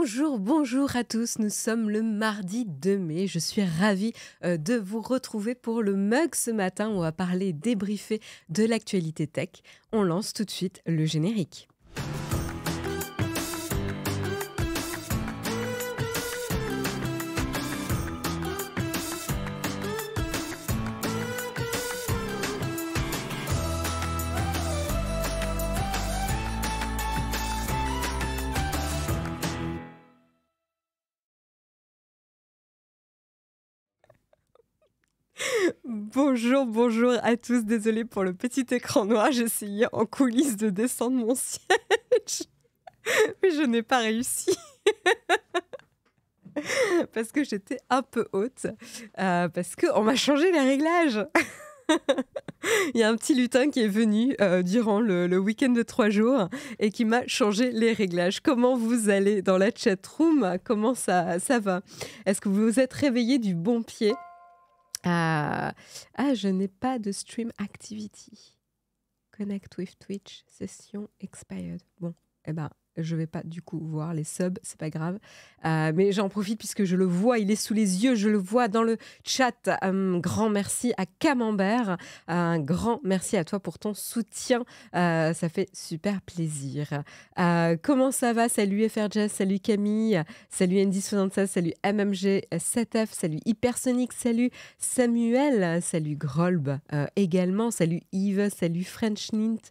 Bonjour, bonjour à tous. Nous sommes le mardi 2 mai. Je suis ravie de vous retrouver pour le mug ce matin. On va parler, débriefer de l'actualité tech. On lance tout de suite le générique. Bonjour, bonjour à tous. Désolée pour le petit écran noir. J'essayais en coulisses de descendre mon siège, mais je n'ai pas réussi. Parce que j'étais un peu haute. Parce qu'on m'a changé les réglages. Il y a un petit lutin qui est venu durant le week-end de 3 jours et qui m'a changé les réglages. Comment vous allez dans la chatroom? Comment ça va? Est-ce que vous vous êtes réveillé du bon pied? Je n'ai pas de stream activity. Connect with Twitch, session expired. Bon, je vais pas du coup voir les subs, c'est pas grave. Mais j'en profite puisque je le vois, il est sous les yeux, je le vois dans le chat. Un grand merci à Camembert. Un grand merci à toi pour ton soutien. Ça fait super plaisir. Comment ça va? Salut FRJS, salut Camille, salut Andy76, salut MMG7F, salut Hypersonic, salut Samuel, salut Grolb également, salut Yves, salut French Nint,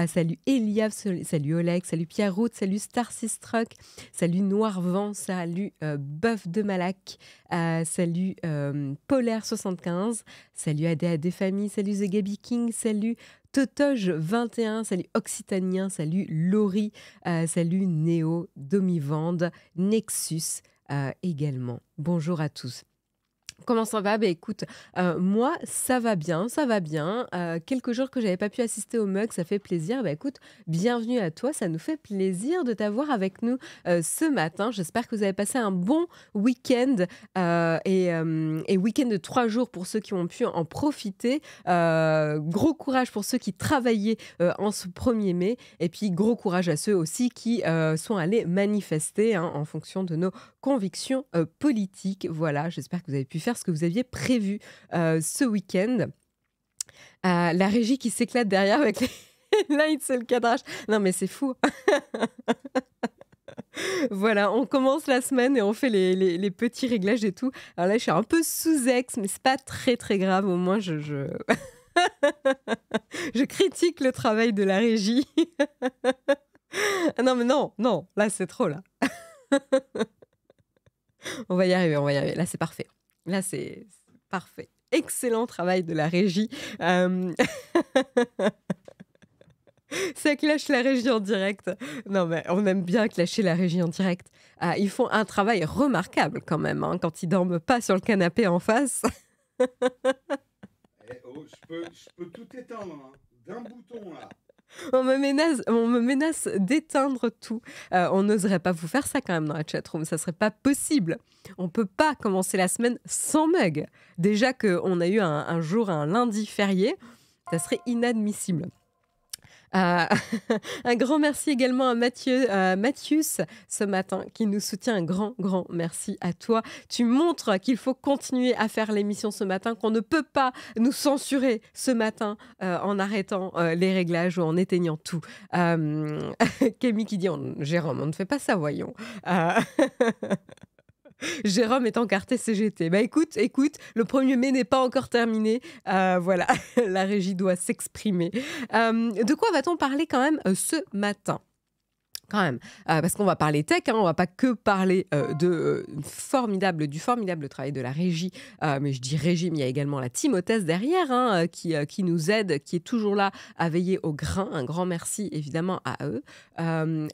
salut Eliav, salut Oleg, salut Pierre Route, salut Starsystruck, salut Noirvent, salut Bœuf de Malac, salut Polaire75, salut ADAD Famille, salut The Gaby King, salut Totoge21, salut Occitanien, salut Laurie, salut Néo, Domivande, Nexus également. Bonjour à tous. Comment ça va? Écoute, moi, ça va bien, ça va bien. Quelques jours que j'avais pas pu assister au mug, ça fait plaisir. Écoute, bienvenue à toi, ça nous fait plaisir de t'avoir avec nous ce matin. J'espère que vous avez passé un bon week-end et week-end de 3 jours pour ceux qui ont pu en profiter. Gros courage pour ceux qui travaillaient en ce 1er mai et puis gros courage à ceux aussi qui sont allés manifester en fonction de nos convictions politiques. Voilà, j'espère que vous avez pu faire ce que vous aviez prévu ce week-end. La régie qui s'éclate derrière avec les lights et le cadrage. Non mais c'est fou. Voilà, on commence la semaine et on fait les petits réglages et tout. Alors là, je suis un peu sous-ex, mais c'est pas très très grave. Au moins, je critique le travail de la régie. Non mais non, là c'est trop là. On va y arriver, on va y arriver. Là, c'est parfait. Là, c'est parfait. Excellent travail de la régie. Ça clash la régie en direct. Non, mais on aime bien clasher la régie en direct. Ils font un travail remarquable quand même, quand ils dorment pas sur le canapé en face. Je peux tout éteindre, d'un bouton là. On me menace d'éteindre tout. On n'oserait pas vous faire ça quand même dans la chatroom. Ça serait pas possible. On peut pas commencer la semaine sans mug. Déjà qu'on a eu un jour, un lundi férié, ça serait inadmissible. Un grand merci également à Mathius ce matin qui nous soutient. Un grand merci à toi. Tu montres qu'il faut continuer à faire l'émission ce matin, qu'on ne peut pas nous censurer ce matin en arrêtant les réglages ou en éteignant tout. Camille qui dit Jérôme, on ne fait pas ça, voyons. Jérôme est encarté CGT. Écoute, le 1er mai n'est pas encore terminé. Voilà, la régie doit s'exprimer. De quoi va-t-on parler quand même ce matin ? Quand même, parce qu'on va parler tech, on va pas que parler du formidable travail de la régie, mais je dis régie, mais il y a également la team hôtesse derrière qui nous aide, qui est toujours là à veiller au grain. Un grand merci évidemment à eux.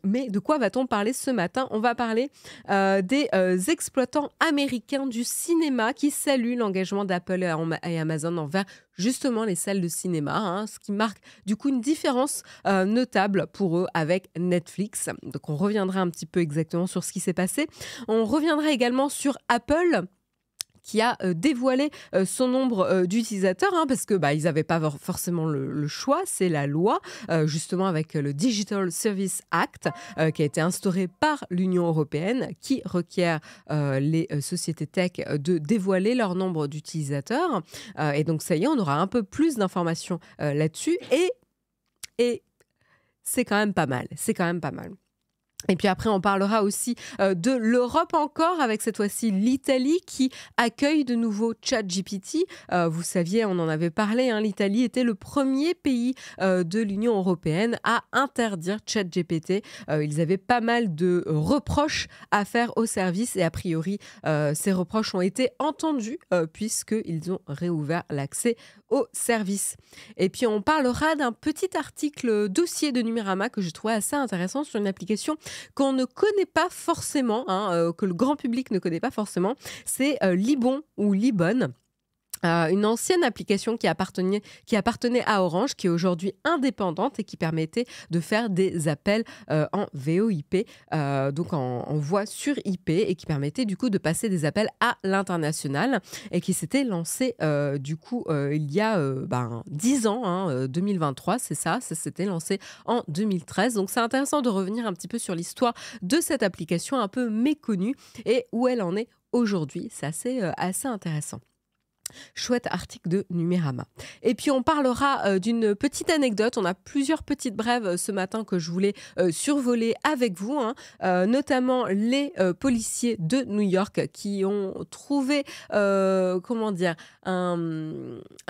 Mais de quoi va-t-on parler ce matin? On va parler des exploitants américains du cinéma qui saluent l'engagement d'Apple et Amazon envers justement les salles de cinéma, ce qui marque du coup une différence notable pour eux avec Netflix. Donc on reviendra un petit peu exactement sur ce qui s'est passé. On reviendra également sur Apple qui a dévoilé son nombre d'utilisateurs, parce que ils n'avaient pas forcément le choix, c'est la loi, justement avec le Digital Service Act, qui a été instauré par l'Union européenne, qui requiert les sociétés tech de dévoiler leur nombre d'utilisateurs. Et donc ça y est, on aura un peu plus d'informations là-dessus, et c'est quand même pas mal, Et puis après, on parlera aussi de l'Europe encore, avec cette fois-ci l'Italie qui accueille de nouveau ChatGPT. Vous saviez, on en avait parlé, l'Italie était le premier pays de l'Union européenne à interdire ChatGPT. Ils avaient pas mal de reproches à faire au service et a priori, ces reproches ont été entendus puisqu'ils ont réouvert l'accès au service. Et puis, on parlera d'un petit article dossier de Numérama que je trouvais assez intéressant sur une application qu'on ne connaît pas forcément, que le grand public ne connaît pas forcément. C'est Libon ou Libon. Une ancienne application qui appartenait à Orange, qui est aujourd'hui indépendante et qui permettait de faire des appels en VoIP, donc en voix sur IP, et qui permettait du coup de passer des appels à l'international, et qui s'était lancée il y a 10 ans, 2023, c'est ça s'était lancé en 2013. Donc c'est intéressant de revenir un petit peu sur l'histoire de cette application un peu méconnue et où elle en est aujourd'hui. C'est assez intéressant. Chouette article de Numérama. Et puis on parlera d'une petite anecdote. On a plusieurs petites brèves ce matin que je voulais survoler avec vous, notamment les policiers de New York qui ont trouvé un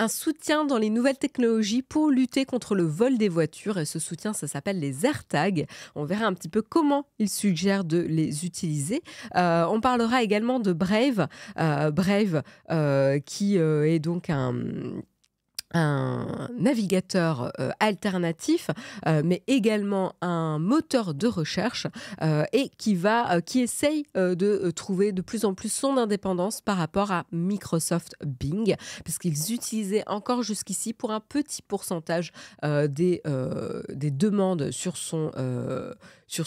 soutien dans les nouvelles technologies pour lutter contre le vol des voitures. Et ce soutien, ça s'appelle les AirTags. On verra un petit peu comment ils suggèrent de les utiliser. On parlera également de Brave. Brave qui est donc un navigateur alternatif, mais également un moteur de recherche et qui essaye de trouver de plus en plus son indépendance par rapport à Microsoft Bing, puisqu'ils utilisaient encore jusqu'ici pour un petit pourcentage des demandes sur son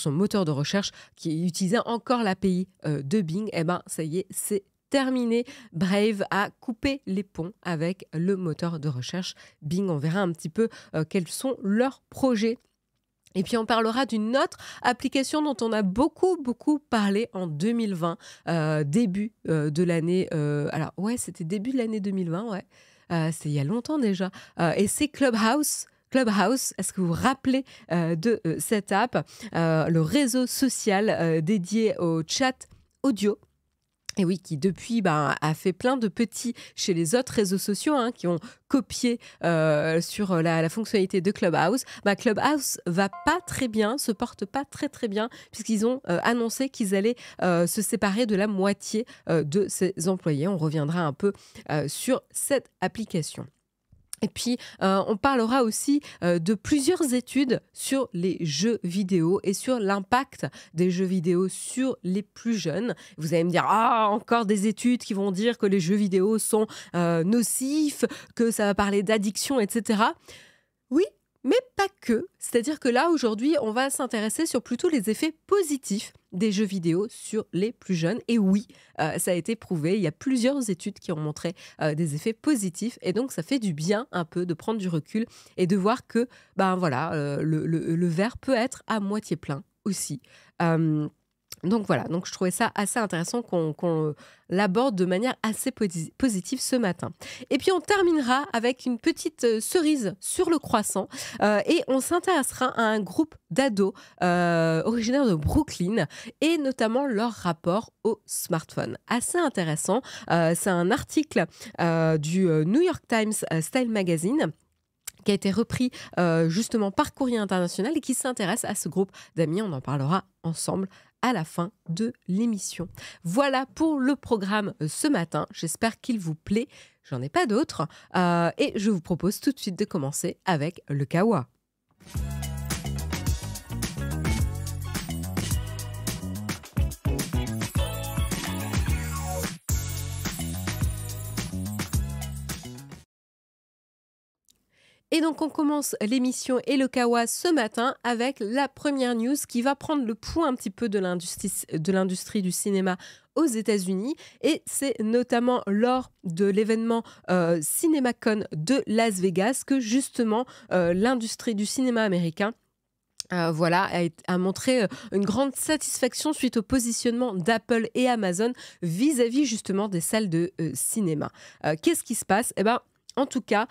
moteur de recherche, qui utilisait encore l'API de Bing. Ça y est, c'est terminé. Brave a coupé les ponts avec le moteur de recherche Bing. On verra un petit peu quels sont leurs projets. Et puis on parlera d'une autre application dont on a beaucoup parlé en 2020, début de l'année. C'était début de l'année 2020, ouais. C'est il y a longtemps déjà. Et c'est Clubhouse. Clubhouse, est-ce que vous vous rappelez de cette app, le réseau social dédié au chat audio? Et oui, qui depuis a fait plein de petits chez les autres réseaux sociaux qui ont copié sur la fonctionnalité de Clubhouse. Clubhouse va pas très bien, se porte pas très bien, puisqu'ils ont annoncé qu'ils allaient se séparer de la moitié de ses employés. On reviendra un peu sur cette application. Et puis, on parlera aussi de plusieurs études sur les jeux vidéo et sur l'impact des jeux vidéo sur les plus jeunes. Vous allez me dire, encore des études qui vont dire que les jeux vidéo sont nocifs, que ça va parler d'addiction, etc. Oui, mais pas que. C'est-à-dire que là, aujourd'hui, on va s'intéresser sur plutôt les effets positifs des jeux vidéo sur les plus jeunes. Et oui, ça a été prouvé. Il y a plusieurs études qui ont montré des effets positifs. Et donc, ça fait du bien un peu de prendre du recul et de voir que le verre peut être à moitié plein aussi. Donc voilà, donc je trouvais ça assez intéressant qu'on l'aborde de manière assez positive ce matin. Et puis on terminera avec une petite cerise sur le croissant et on s'intéressera à un groupe d'ados originaires de Brooklyn et notamment leur rapport au smartphone. Assez intéressant, c'est un article du New York Times Style Magazine qui a été repris justement par Courrier International et qui s'intéresse à ce groupe d'amis. On en parlera ensemble à la fin de l'émission. Voilà pour le programme ce matin. J'espère qu'il vous plaît. J'en ai pas d'autres. Et je vous propose tout de suite de commencer avec le Kawa. Et donc, on commence l'émission et le Kawa ce matin avec la première news qui va prendre le pouls un petit peu de l'industrie du cinéma aux États-Unis. Et c'est notamment lors de l'événement CinemaCon de Las Vegas que justement l'industrie du cinéma américain a montré une grande satisfaction suite au positionnement d'Apple et Amazon vis-à-vis justement des salles de cinéma. Qu'est-ce qui se passe ? En tout cas,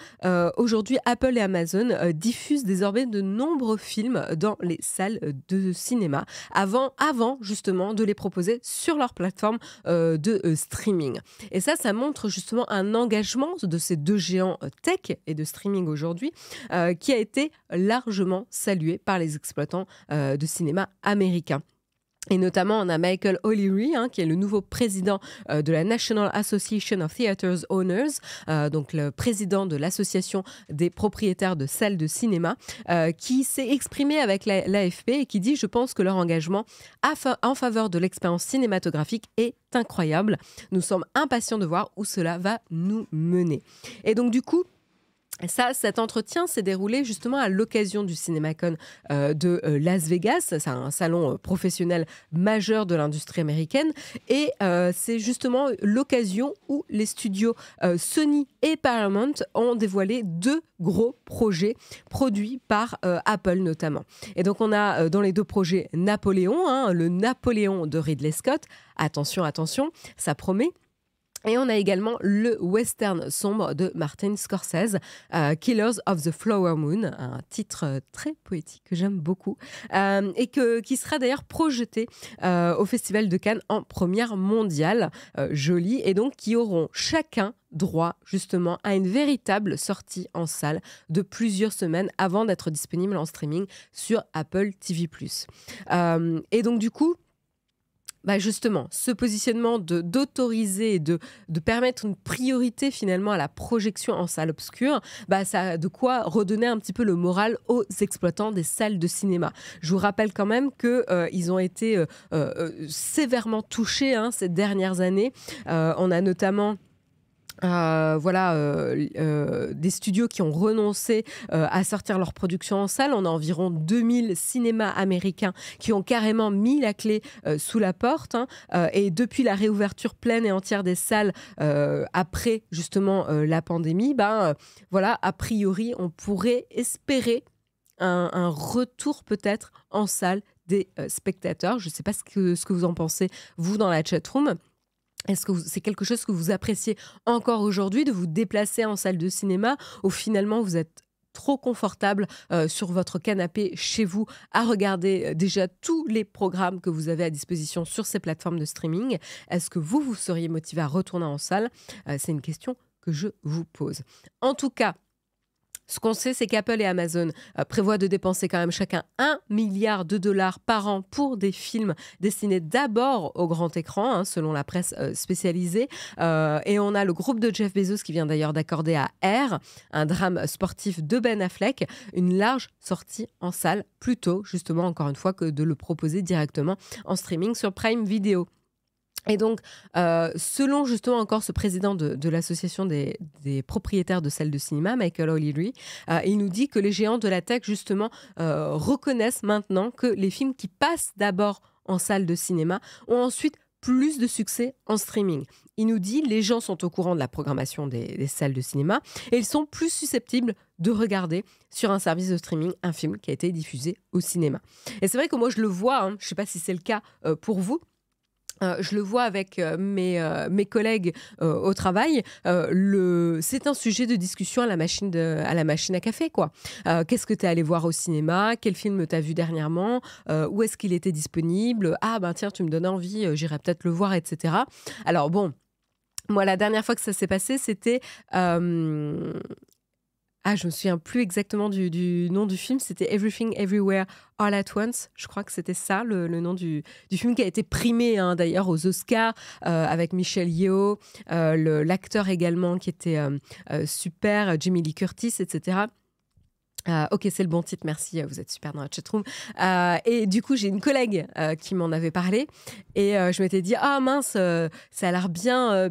aujourd'hui, Apple et Amazon diffusent désormais de nombreux films dans les salles de cinéma avant justement de les proposer sur leur plateforme de streaming. Et ça montre justement un engagement de ces deux géants tech et de streaming aujourd'hui qui a été largement salué par les exploitants de cinéma américains. Et notamment, on a Michael O'Leary, qui est le nouveau président de la National Association of Theatres Owners, donc le président de l'association des propriétaires de salles de cinéma, qui s'est exprimé avec l'AFP et qui dit « Je pense que leur engagement en faveur de l'expérience cinématographique est incroyable. Nous sommes impatients de voir où cela va nous mener. » Et donc, du coup, cet entretien s'est déroulé justement à l'occasion du CinemaCon de Las Vegas. C'est un salon professionnel majeur de l'industrie américaine. Et c'est justement l'occasion où les studios Sony et Paramount ont dévoilé deux gros projets produits par Apple notamment. Et donc on a dans les deux projets Napoléon, le Napoléon de Ridley Scott. Attention, ça promet. Et on a également le western sombre de Martin Scorsese, Killers of the Flower Moon, un titre très poétique que j'aime beaucoup, et qui sera d'ailleurs projeté au Festival de Cannes en première mondiale, joli, et donc qui auront chacun droit justement à une véritable sortie en salle de plusieurs semaines avant d'être disponible en streaming sur Apple TV+. Et donc du coup, justement, ce positionnement d'autoriser et de permettre une priorité finalement à la projection en salle obscure, ça a de quoi redonner un petit peu le moral aux exploitants des salles de cinéma. Je vous rappelle quand même qu'ils ont été sévèrement touchés ces dernières années. On a notamment des studios qui ont renoncé à sortir leur production en salle. On a environ 2000 cinémas américains qui ont carrément mis la clé sous la porte. Et depuis la réouverture pleine et entière des salles après justement la pandémie, a priori, on pourrait espérer un retour peut-être en salle des spectateurs. Je ne sais pas ce que vous en pensez, vous, dans la chatroom. Est-ce que c'est quelque chose que vous appréciez encore aujourd'hui, de vous déplacer en salle de cinéma, ou finalement vous êtes trop confortable sur votre canapé chez vous à regarder déjà tous les programmes que vous avez à disposition sur ces plateformes de streaming? Est-ce que vous seriez motivé à retourner en salle? C'est une question que je vous pose. En tout cas, ce qu'on sait, c'est qu'Apple et Amazon prévoient de dépenser quand même chacun $1 milliard par an pour des films destinés d'abord au grand écran, selon la presse spécialisée. Et on a le groupe de Jeff Bezos qui vient d'ailleurs d'accorder à Air, un drame sportif de Ben Affleck, une large sortie en salle, plutôt justement, encore une fois, que de le proposer directement en streaming sur Prime Video. Et donc, selon justement encore ce président de l'association des propriétaires de salles de cinéma, Michael O'Leary, il nous dit que les géants de la tech justement reconnaissent maintenant que les films qui passent d'abord en salle de cinéma ont ensuite plus de succès en streaming. Il nous dit les gens sont au courant de la programmation des salles de cinéma et ils sont plus susceptibles de regarder sur un service de streaming un film qui a été diffusé au cinéma. Et c'est vrai que moi je le vois, je ne sais pas si c'est le cas pour vous. Je le vois avec mes collègues au travail. C'est un sujet de discussion à la machine à café, quoi. Qu'est-ce que tu es allé voir au cinéma? Quel film tu as vu dernièrement? Où est-ce qu'il était disponible? Tiens, tu me donnes envie, j'irai peut-être le voir, etc. Alors bon, moi, la dernière fois que ça s'est passé, c'était... je me souviens plus exactement du nom du film. C'était Everything Everywhere All at Once. Je crois que c'était ça, le nom du film, qui a été primé d'ailleurs aux Oscars avec Michelle Yeoh, l'acteur également qui était super, Jamie Lee Curtis, etc. Ok, c'est le bon titre, merci, vous êtes super dans la chatroom. Et du coup, j'ai une collègue qui m'en avait parlé et je m'étais dit, ah mince, ça a l'air bien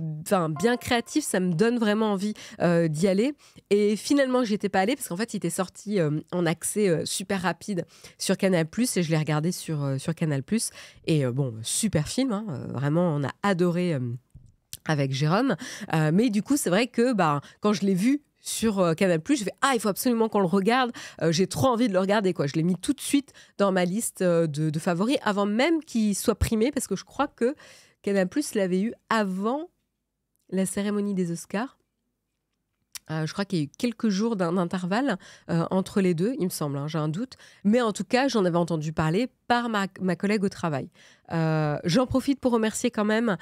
créatif, ça me donne vraiment envie d'y aller. Et finalement, j'y étais pas allée parce qu'en fait, il était sorti en accès super rapide sur Canal+, et je l'ai regardé sur Canal+. Et bon, super film, hein, vraiment, on a adoré avec Jérôme. Mais du coup, c'est vrai que quand je l'ai vu sur Canal+, je fais il faut absolument qu'on le regarde. J'ai trop envie de le regarder, quoi. Je l'ai mis tout de suite dans ma liste de favoris avant même qu'il soit primé, parce que je crois que Canal+ l'avait eu avant la cérémonie des Oscars. Je crois qu'il y a eu quelques jours d'intervalle entre les deux, il me semble, hein, j'ai un doute. Mais en tout cas, j'en avais entendu parler par ma collègue au travail. J'en profite pour remercier quand même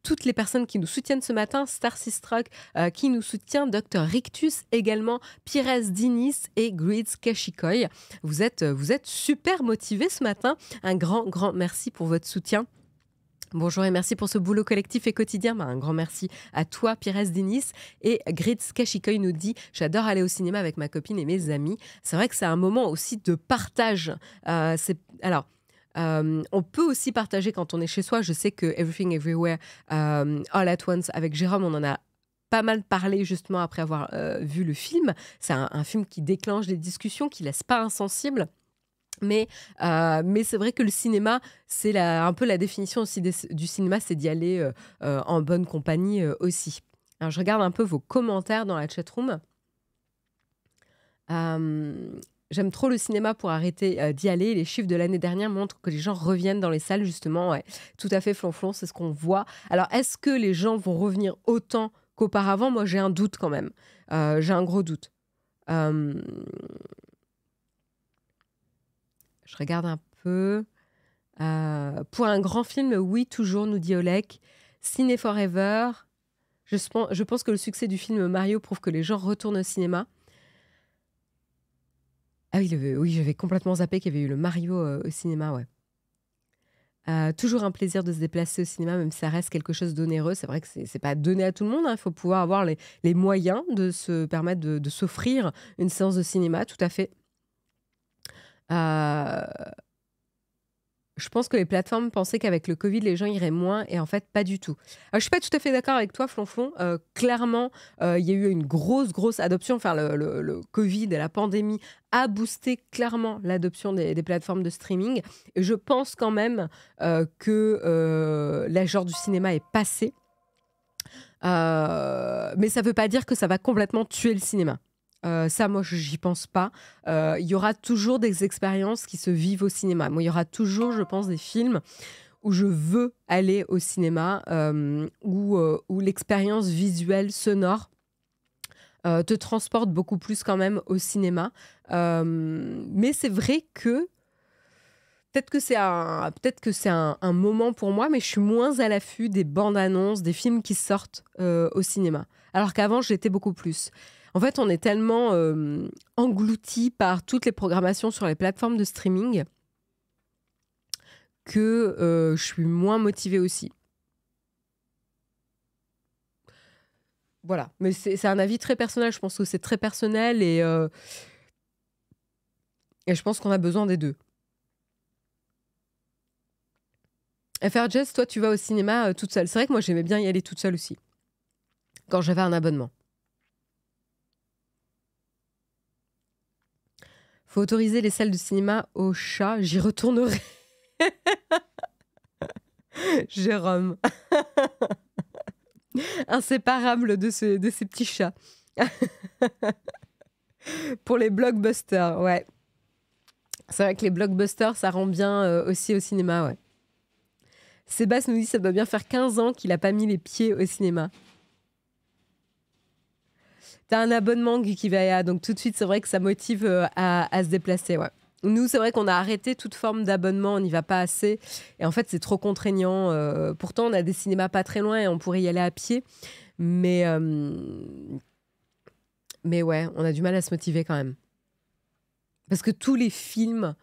toutes les personnes qui nous soutiennent ce matin, Star Struck qui nous soutient, Dr Rictus également, Pires Dinis et Grids Kashikoy. Vous êtes super motivés ce matin. Un grand merci pour votre soutien. Bonjour et merci pour ce boulot collectif et quotidien. Un grand merci à toi, Pires Dinis. Et Grids Kashikoy nous dit « J'adore aller au cinéma avec ma copine et mes amis. » C'est vrai que c'est un moment aussi de partage. On peut aussi partager quand on est chez soi. Je sais que Everything Everywhere All at Once avec Jérôme, on en a pas mal parlé justement après avoir vu le film. C'est un film qui déclenche des discussions, qui laisse pas insensible. Mais c'est vrai que le cinéma, c'est un peu la définition aussi du cinéma, c'est d'y aller en bonne compagnie aussi. Alors, je regarde un peu vos commentaires dans la chatroom. J'aime trop le cinéma pour arrêter d'y aller. Les chiffres de l'année dernière montrent que les gens reviennent dans les salles, justement. Ouais. Tout à fait, Flonflon, c'est ce qu'on voit. Alors, est-ce que les gens vont revenir autant qu'auparavant ? Moi, j'ai un doute quand même. J'ai un gros doute. Je regarde un peu. Pour un grand film, oui, toujours, nous dit Olek. Ciné Forever. Je pense que le succès du film Mario prouve que les gens retournent au cinéma. Ah oui, j'avais complètement zappé qu'il y avait eu le Mario au cinéma, ouais. Toujours un plaisir de se déplacer au cinéma, même si ça reste quelque chose d'onéreux. C'est vrai que c'est pas donné à tout le monde. Il faut pouvoir avoir les moyens de se permettre de s'offrir une séance de cinéma, tout à fait. Je pense que les plateformes pensaient qu'avec le Covid, les gens iraient moins, et en fait, pas du tout. Je suis pas tout à fait d'accord avec toi, Flonflon. Clairement, il y a eu une grosse adoption. Enfin, le Covid et la pandémie a boosté clairement l'adoption des plateformes de streaming. Et je pense quand même que l'âge d'or du cinéma est passé. Mais ça veut pas dire que ça va complètement tuer le cinéma. Ça, moi, j'y pense pas. Il y aura toujours des expériences qui se vivent au cinéma. Moi, il y aura toujours, je pense, des films où je veux aller au cinéma, où l'expérience visuelle, sonore, te transporte beaucoup plus quand même au cinéma. Mais c'est vrai que peut-être que c'est un moment pour moi, mais je suis moins à l'affût des bandes annonces, des films qui sortent au cinéma. Alors qu'avant, j'étais beaucoup plus. En fait, on est tellement englouti par toutes les programmations sur les plateformes de streaming que je suis moins motivée aussi. Voilà, mais c'est un avis très personnel. Je pense que c'est très personnel et je pense qu'on a besoin des deux. FR Jess, toi, tu vas au cinéma toute seule. C'est vrai que moi, j'aimais bien y aller toute seule aussi, quand j'avais un abonnement. Faut autoriser les salles de cinéma aux chats. J'y retournerai. Jérôme. Inséparable de ces petits chats. Pour les blockbusters, ouais. C'est vrai que les blockbusters, ça rend bien aussi au cinéma, ouais. Sébastien nous dit que ça doit bien faire 15 ans qu'il n'a pas mis les pieds au cinéma. T'as un abonnement, Guy Vaya, donc tout de suite, c'est vrai que ça motive à se déplacer, ouais. Nous, c'est vrai qu'on a arrêté toute forme d'abonnement, on n'y va pas assez. Et en fait, c'est trop contraignant. Pourtant, on a des cinémas pas très loin et on pourrait y aller à pied. Mais ouais, on a du mal à se motiver quand même. Parce que tous les films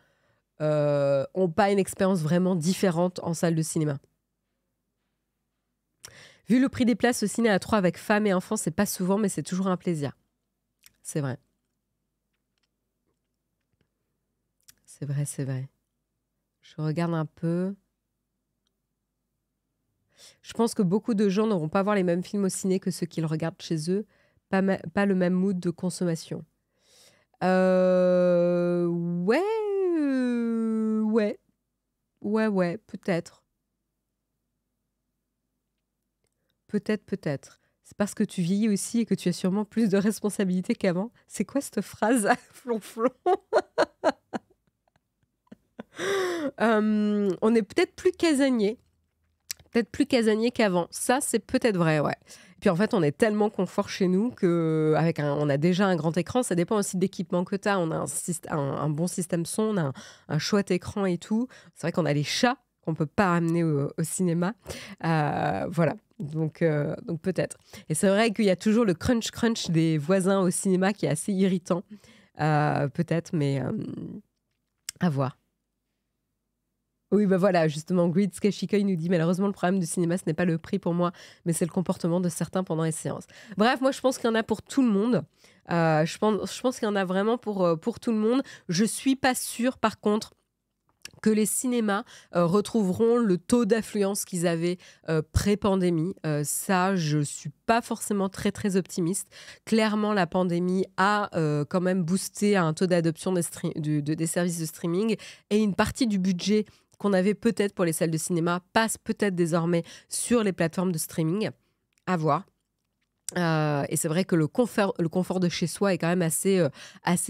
n'ont pas une expérience vraiment différente en salle de cinéma. Vu le prix des places au ciné à 3 avec femmes et enfants, c'est pas souvent, mais c'est toujours un plaisir. C'est vrai. C'est vrai, c'est vrai. Je regarde un peu. Je pense que beaucoup de gens n'auront pas voir les mêmes films au ciné que ceux qu'ils regardent chez eux. Pas le même mood de consommation. Ouais, ouais, ouais, peut-être. Peut-être. C'est parce que tu vieillis aussi et que tu as sûrement plus de responsabilités qu'avant. C'est quoi cette phrase à flonflon? On est peut-être plus casanier. Peut-être plus casanier qu'avant. Ça, c'est peut-être vrai, ouais. Puis en fait, on est tellement confort chez nous que on a déjà un grand écran. Ça dépend aussi de l'équipement que tu as. On a un bon système son, on a un chouette écran et tout. C'est vrai qu'on a les chats qu'on peut pas amener au cinéma. Voilà. Donc peut-être. Et c'est vrai qu'il y a toujours le crunch des voisins au cinéma qui est assez irritant. Peut-être, mais à voir. Oui, bah voilà, justement, Grid Skashikoi nous dit malheureusement le problème du cinéma, ce n'est pas le prix pour moi, mais c'est le comportement de certains pendant les séances. Bref, moi je pense qu'il y en a pour tout le monde. Je pense qu'il y en a vraiment pour tout le monde. Je suis pas sûre, par contre, que les cinémas retrouveront le taux d'affluence qu'ils avaient pré-pandémie. Ça, je ne suis pas forcément très, très optimiste. Clairement, la pandémie a quand même boosté un taux d'adoption des services de streaming et une partie du budget qu'on avait peut-être pour les salles de cinéma passe peut-être désormais sur les plateformes de streaming. À voir. Et c'est vrai que le confort de chez soi est quand même assez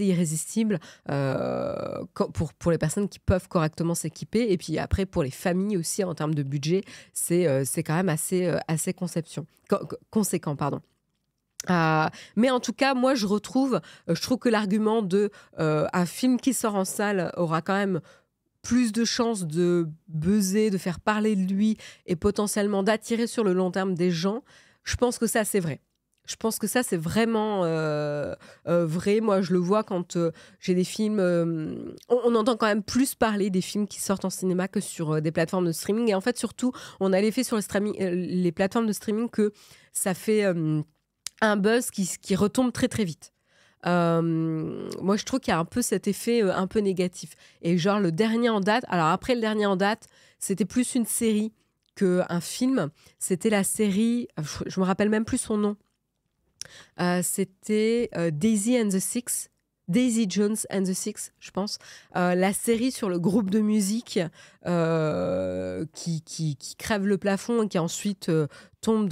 irrésistible pour les personnes qui peuvent correctement s'équiper. Et puis après, pour les familles aussi, en termes de budget, c'est quand même assez conséquent. Pardon. Mais en tout cas, moi, je trouve que l'argument de un film qui sort en salle aura quand même plus de chances de buzzer, de faire parler de lui et potentiellement d'attirer sur le long terme des gens. Je pense que ça, c'est vrai. Je pense que ça, c'est vraiment vrai. Moi, je le vois quand j'ai des films... on entend quand même plus parler des films qui sortent en cinéma que sur des plateformes de streaming. Et en fait, surtout, on a l'effet sur les plateformes de streaming que ça fait un buzz qui retombe très, très vite. Moi, je trouve qu'il y a un peu cet effet un peu négatif. Et genre, le dernier en date... Alors, après le dernier en date, c'était plus une série qu'un film. C'était la série... Je me rappelle même plus son nom. C'était Daisy Jones and the Six, je pense. La série sur le groupe de musique qui crève le plafond et qui ensuite tombe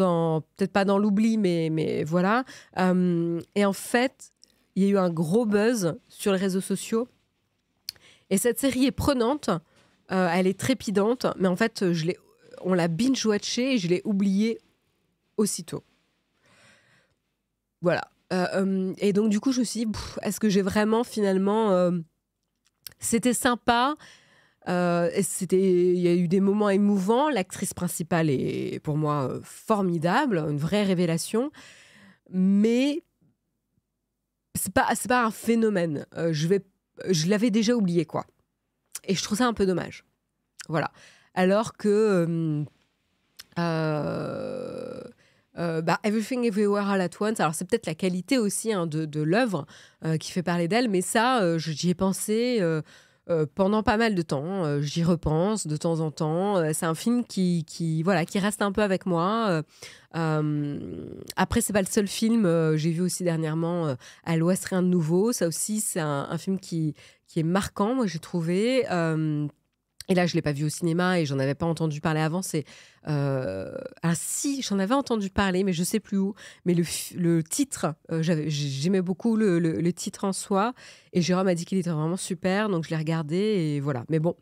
peut-être pas dans l'oubli, mais voilà. Et en fait, il y a eu un gros buzz sur les réseaux sociaux. Et cette série est prenante, elle est trépidante, mais en fait, on l'a binge-watchée et je l'ai oubliée aussitôt. Voilà. Et donc, du coup, je me suis dit, est-ce que j'ai vraiment, finalement... C'était sympa. Il y a eu des moments émouvants. L'actrice principale est, pour moi, formidable. Une vraie révélation. Mais c'est pas un phénomène. Je l'avais déjà oublié, quoi. Et je trouve ça un peu dommage. Voilà. Alors que... Everything Everywhere All at Once. Alors, c'est peut-être la qualité aussi de l'œuvre qui fait parler d'elle, mais ça, j'y ai pensé pendant pas mal de temps. J'y repense de temps en temps. C'est un film qui reste un peu avec moi. Après, c'est pas le seul film. J'ai vu aussi dernièrement À l'Ouest, rien de nouveau. Ça aussi, c'est un film qui est marquant, moi, j'ai trouvé. Et là, je ne l'ai pas vu au cinéma et j'en avais pas entendu parler avant. Ah si, j'en avais entendu parler, mais je ne sais plus où. Mais le titre, j'aimais beaucoup le titre en soi. Et Jérôme a dit qu'il était vraiment super, donc je l'ai regardé et voilà. Mais bon,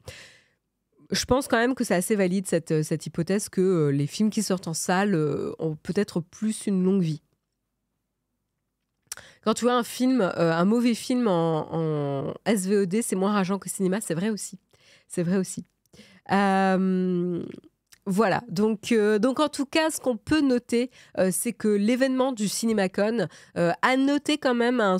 je pense quand même que c'est assez valide cette hypothèse que les films qui sortent en salle ont peut-être plus une longue vie. Quand tu vois un mauvais film en SVOD, c'est moins rageant que cinéma, c'est vrai aussi. C'est vrai aussi. Voilà. Donc en tout cas, ce qu'on peut noter, c'est que l'événement du CinemaCon a noté quand même un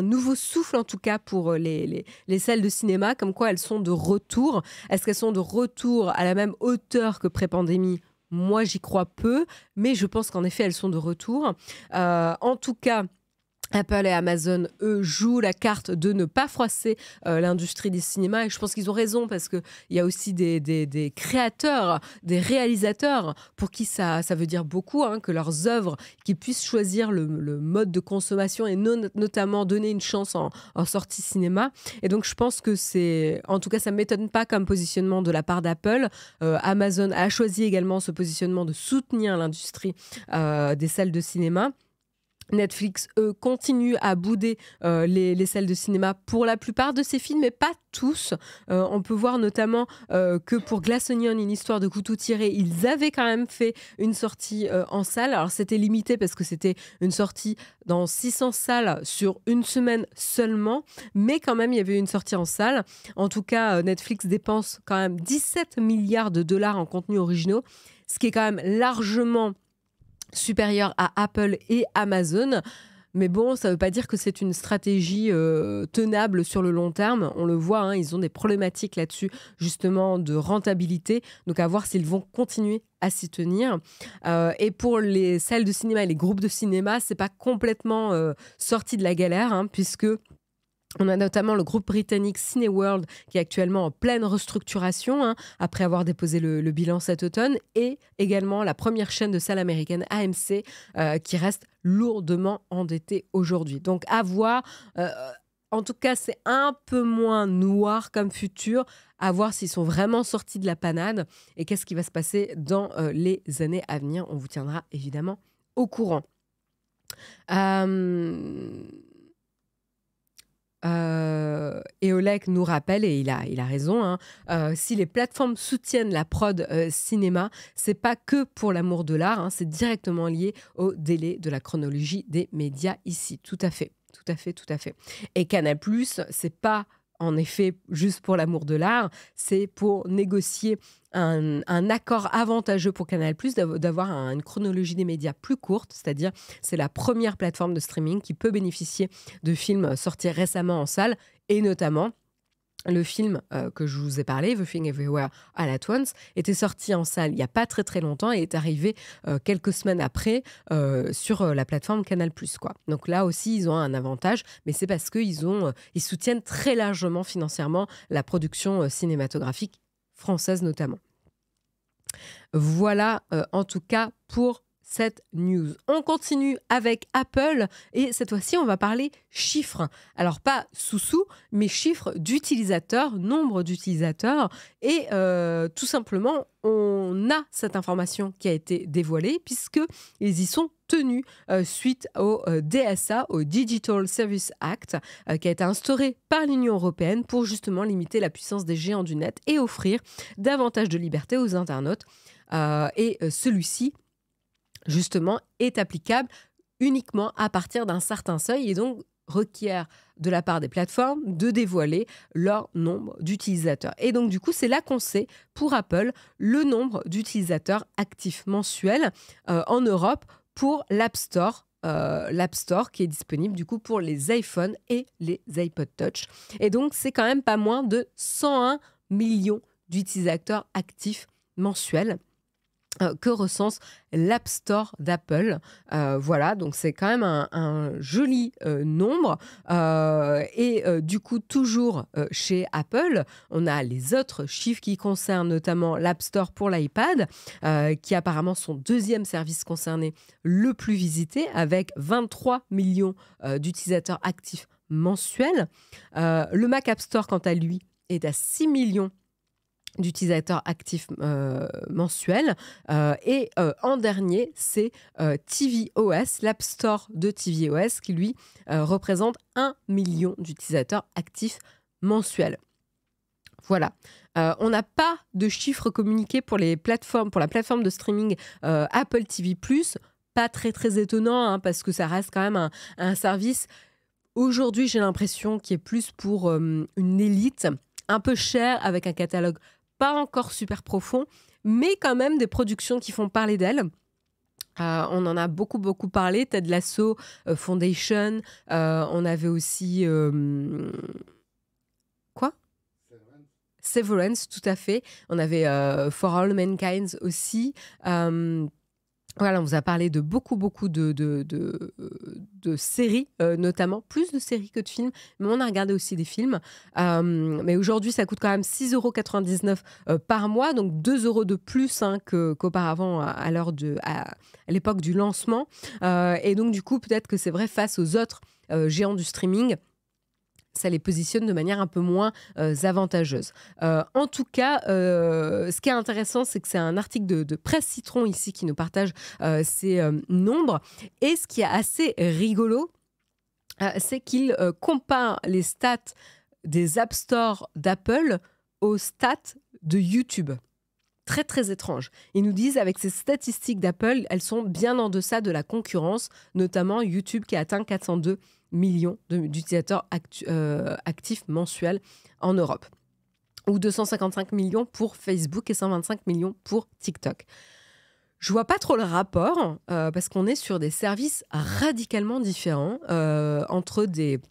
nouveau souffle, en tout cas pour les salles de cinéma, comme quoi elles sont de retour. Est-ce qu'elles sont de retour à la même hauteur que pré-pandémie ? Moi, j'y crois peu, mais je pense qu'en effet, elles sont de retour. En tout cas, Apple et Amazon, eux, jouent la carte de ne pas froisser l'industrie des cinémas. Et je pense qu'ils ont raison parce qu'il y a aussi des créateurs, des réalisateurs pour qui ça veut dire beaucoup, hein, que leurs œuvres, qu'ils puissent choisir le mode de consommation et notamment donner une chance en sortie cinéma. Et donc, je pense que en tout cas, ça ne m'étonne pas comme positionnement de la part d'Apple. Amazon a choisi également ce positionnement de soutenir l'industrie des salles de cinéma. Netflix, eux, continue à bouder les salles de cinéma pour la plupart de ses films, mais pas tous. On peut voir notamment que pour Glass Onion, une histoire de couteau tiré, ils avaient quand même fait une sortie en salle. Alors, c'était limité parce que c'était une sortie dans 600 salles sur une semaine seulement, mais quand même, il y avait une sortie en salle. En tout cas, Netflix dépense quand même 17 milliards de dollars en contenus originaux, ce qui est quand même largement supérieur à Apple et Amazon. Mais bon, ça ne veut pas dire que c'est une stratégie tenable sur le long terme. On le voit, hein, ils ont des problématiques là-dessus, justement, de rentabilité. Donc, à voir s'ils vont continuer à s'y tenir. Et pour les salles de cinéma et les groupes de cinéma, ce n'est pas complètement sorti de la galère, hein, puisque on a notamment le groupe britannique Cineworld qui est actuellement en pleine restructuration, hein, après avoir déposé le bilan cet automne, et également la première chaîne de salles américaine AMC qui reste lourdement endettée aujourd'hui. Donc à voir. En tout cas, c'est un peu moins noir comme futur. À voir s'ils sont vraiment sortis de la panade et qu'est-ce qui va se passer dans les années à venir. On vous tiendra évidemment au courant. Eolek nous rappelle, et il a raison, hein, si les plateformes soutiennent la prod cinéma, c'est pas que pour l'amour de l'art, hein, c'est directement lié au délai de la chronologie des médias ici. Tout à fait. Et Canal+, c'est pas en effet juste pour l'amour de l'art, c'est pour négocier un accord avantageux pour Canal+, d'avoir une chronologie des médias plus courte, c'est-à-dire c'est la première plateforme de streaming qui peut bénéficier de films sortis récemment en salle, et notamment le film que je vous ai parlé, Everything Everywhere All at Once, était sorti en salle il n'y a pas très très longtemps et est arrivé quelques semaines après sur la plateforme Canal+, quoi. Donc là aussi, ils ont un avantage, mais c'est parce qu'ils soutiennent très largement financièrement la production cinématographique française notamment. Voilà en tout cas pour cette news. On continue avec Apple et cette fois-ci, on va parler chiffres. Alors, pas sous-sous, mais chiffres d'utilisateurs, nombre d'utilisateurs. Et tout simplement, on a cette information qui a été dévoilée puisqu'ils y sont tenus suite au DSA, au Digital Service Act, qui a été instauré par l'Union européenne pour justement limiter la puissance des géants du net et offrir davantage de liberté aux internautes. Et celui-ci, justement, est applicable uniquement à partir d'un certain seuil et donc requiert de la part des plateformes de dévoiler leur nombre d'utilisateurs. Et donc, du coup, c'est là qu'on sait, pour Apple, le nombre d'utilisateurs actifs mensuels en Europe pour l'App Store. L'App Store qui est disponible du coup pour les iPhones et les iPod Touch. Et donc, c'est quand même pas moins de 101 millions d'utilisateurs actifs mensuels que recense l'App Store d'Apple. Voilà, donc c'est quand même un joli nombre. Et du coup, toujours chez Apple, on a les autres chiffres qui concernent notamment l'App Store pour l'iPad, qui est apparemment son deuxième service concerné le plus visité, avec 23 millions d'utilisateurs actifs mensuels. Le Mac App Store, quant à lui, est à 6 millions d'utilisateurs actifs mensuels. Et en dernier, c'est tvOS, l'App Store de tvOS, qui lui représente 1 million d'utilisateurs actifs mensuels. Voilà. On n'a pas de chiffres communiqués pour la plateforme de streaming Apple TV+. Pas très très étonnant, hein, parce que ça reste quand même un service, aujourd'hui j'ai l'impression, qui est plus pour une élite, un peu cher, avec un catalogue pas encore super profond, mais quand même des productions qui font parler d'elles. On en a beaucoup parlé, Ted Lasso, Foundation, on avait aussi... quoi ? Severance, tout à fait. On avait For All Mankind aussi. Voilà, on vous a parlé de beaucoup de séries, notamment, plus de séries que de films, mais on a regardé aussi des films. Mais aujourd'hui, ça coûte quand même 6,99 € par mois, donc 2 € de plus hein, qu'auparavant à l'époque du lancement. Et donc, du coup, peut-être que c'est vrai face aux autres géants du streaming, ça les positionne de manière un peu moins avantageuse. En tout cas, ce qui est intéressant, c'est que c'est un article de Presse Citron ici qui nous partage ces nombres. Et ce qui est assez rigolo, c'est qu'il compare les stats des App Store d'Apple aux stats de YouTube. Très, très étrange. Ils nous disent, avec ces statistiques d'Apple, elles sont bien en deçà de la concurrence, notamment YouTube qui a atteint 402 millions d'utilisateurs actifs mensuels en Europe, ou 255 millions pour Facebook et 125 millions pour TikTok. Je vois pas trop le rapport, parce qu'on est sur des services radicalement différents entre des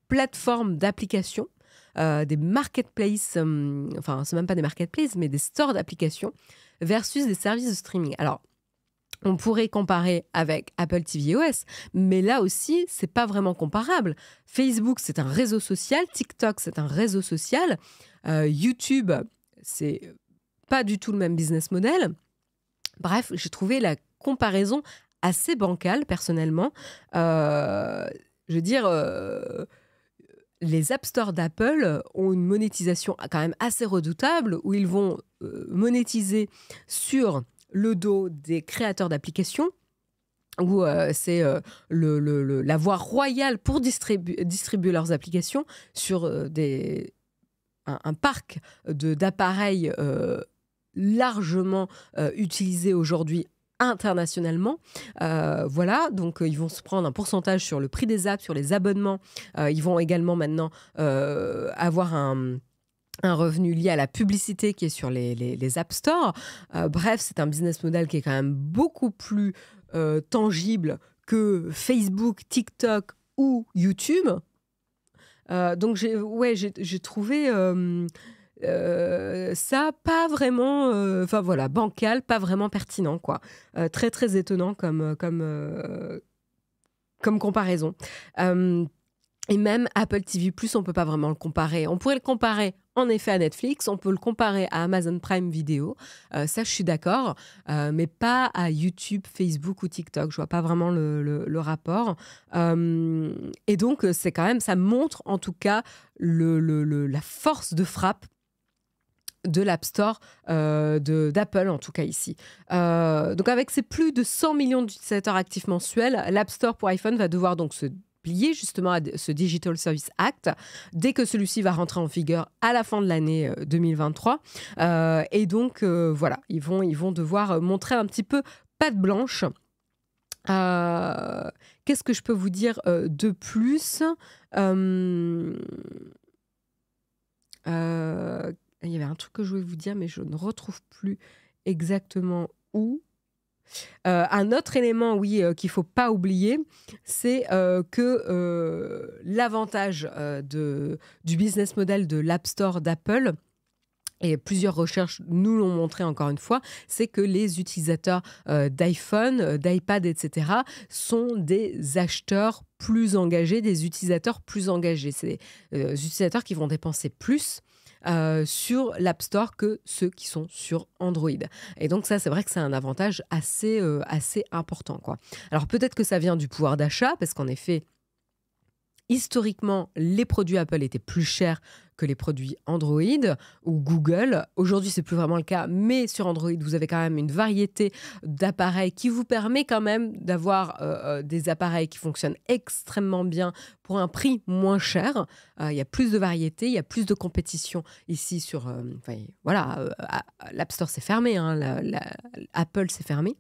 plateformes d'applications, des marketplaces, enfin, c'est même pas des marketplaces, mais des stores d'applications, versus des services de streaming. Alors, on pourrait comparer avec Apple tvOS, mais là aussi, c'est pas vraiment comparable. Facebook, c'est un réseau social. TikTok, c'est un réseau social. YouTube, c'est pas du tout le même business model. Bref, j'ai trouvé la comparaison assez bancale, personnellement. Je veux dire, les App Store d'Apple ont une monétisation quand même assez redoutable, où ils vont monétiser sur le dos des créateurs d'applications, où c'est la voie royale pour distribuer leurs applications sur un parc d'appareils largement utilisés aujourd'hui internationalement. Voilà, donc ils vont se prendre un pourcentage sur le prix des apps, sur les abonnements. Ils vont également maintenant avoir un revenu lié à la publicité qui est sur les App Store. Bref, c'est un business model qui est quand même beaucoup plus tangible que Facebook, TikTok ou YouTube. Donc j'ai trouvé ça pas vraiment, enfin voilà, bancal, pas vraiment pertinent, quoi. Très très étonnant comme comparaison. Et même Apple TV+, on peut pas vraiment le comparer. On pourrait le comparer en effet à Netflix, on peut le comparer à Amazon Prime Video, ça je suis d'accord, mais pas à YouTube, Facebook ou TikTok. Je vois pas vraiment le rapport. Et donc c'est quand même, ça montre en tout cas la force de frappe de l'App Store d'Apple, en tout cas ici. Donc avec ces plus de 100 millions d'utilisateurs actifs mensuels, l'App Store pour iPhone va devoir donc se plier justement à ce Digital Service Act dès que celui-ci va rentrer en vigueur à la fin de l'année 2023. Et donc voilà, ils vont devoir montrer un petit peu patte blanche. Qu'est-ce que je peux vous dire de plus il y avait un truc que je voulais vous dire, mais je ne retrouve plus exactement où. Un autre élément, oui, qu'il ne faut pas oublier, c'est que l'avantage du business model de l'App Store d'Apple, et plusieurs recherches nous l'ont montré encore une fois, c'est que les utilisateurs d'iPhone, d'iPad, etc. sont des acheteurs plus engagés, des utilisateurs plus engagés. C'est des utilisateurs qui vont dépenser plus sur l'App Store que ceux qui sont sur Android. Et donc ça, c'est vrai que c'est un avantage assez important, quoi. Alors peut-être que ça vient du pouvoir d'achat, parce qu'en effet, historiquement, les produits Apple étaient plus chers que les produits Android ou Google. Aujourd'hui, c'est plus vraiment le cas, mais sur Android, vous avez quand même une variété d'appareils qui vous permet quand même d'avoir des appareils qui fonctionnent extrêmement bien pour un prix moins cher. Il y a plus de variété, il y a plus de compétition ici sur... voilà, l'App Store s'est fermé, hein, Apple s'est fermé.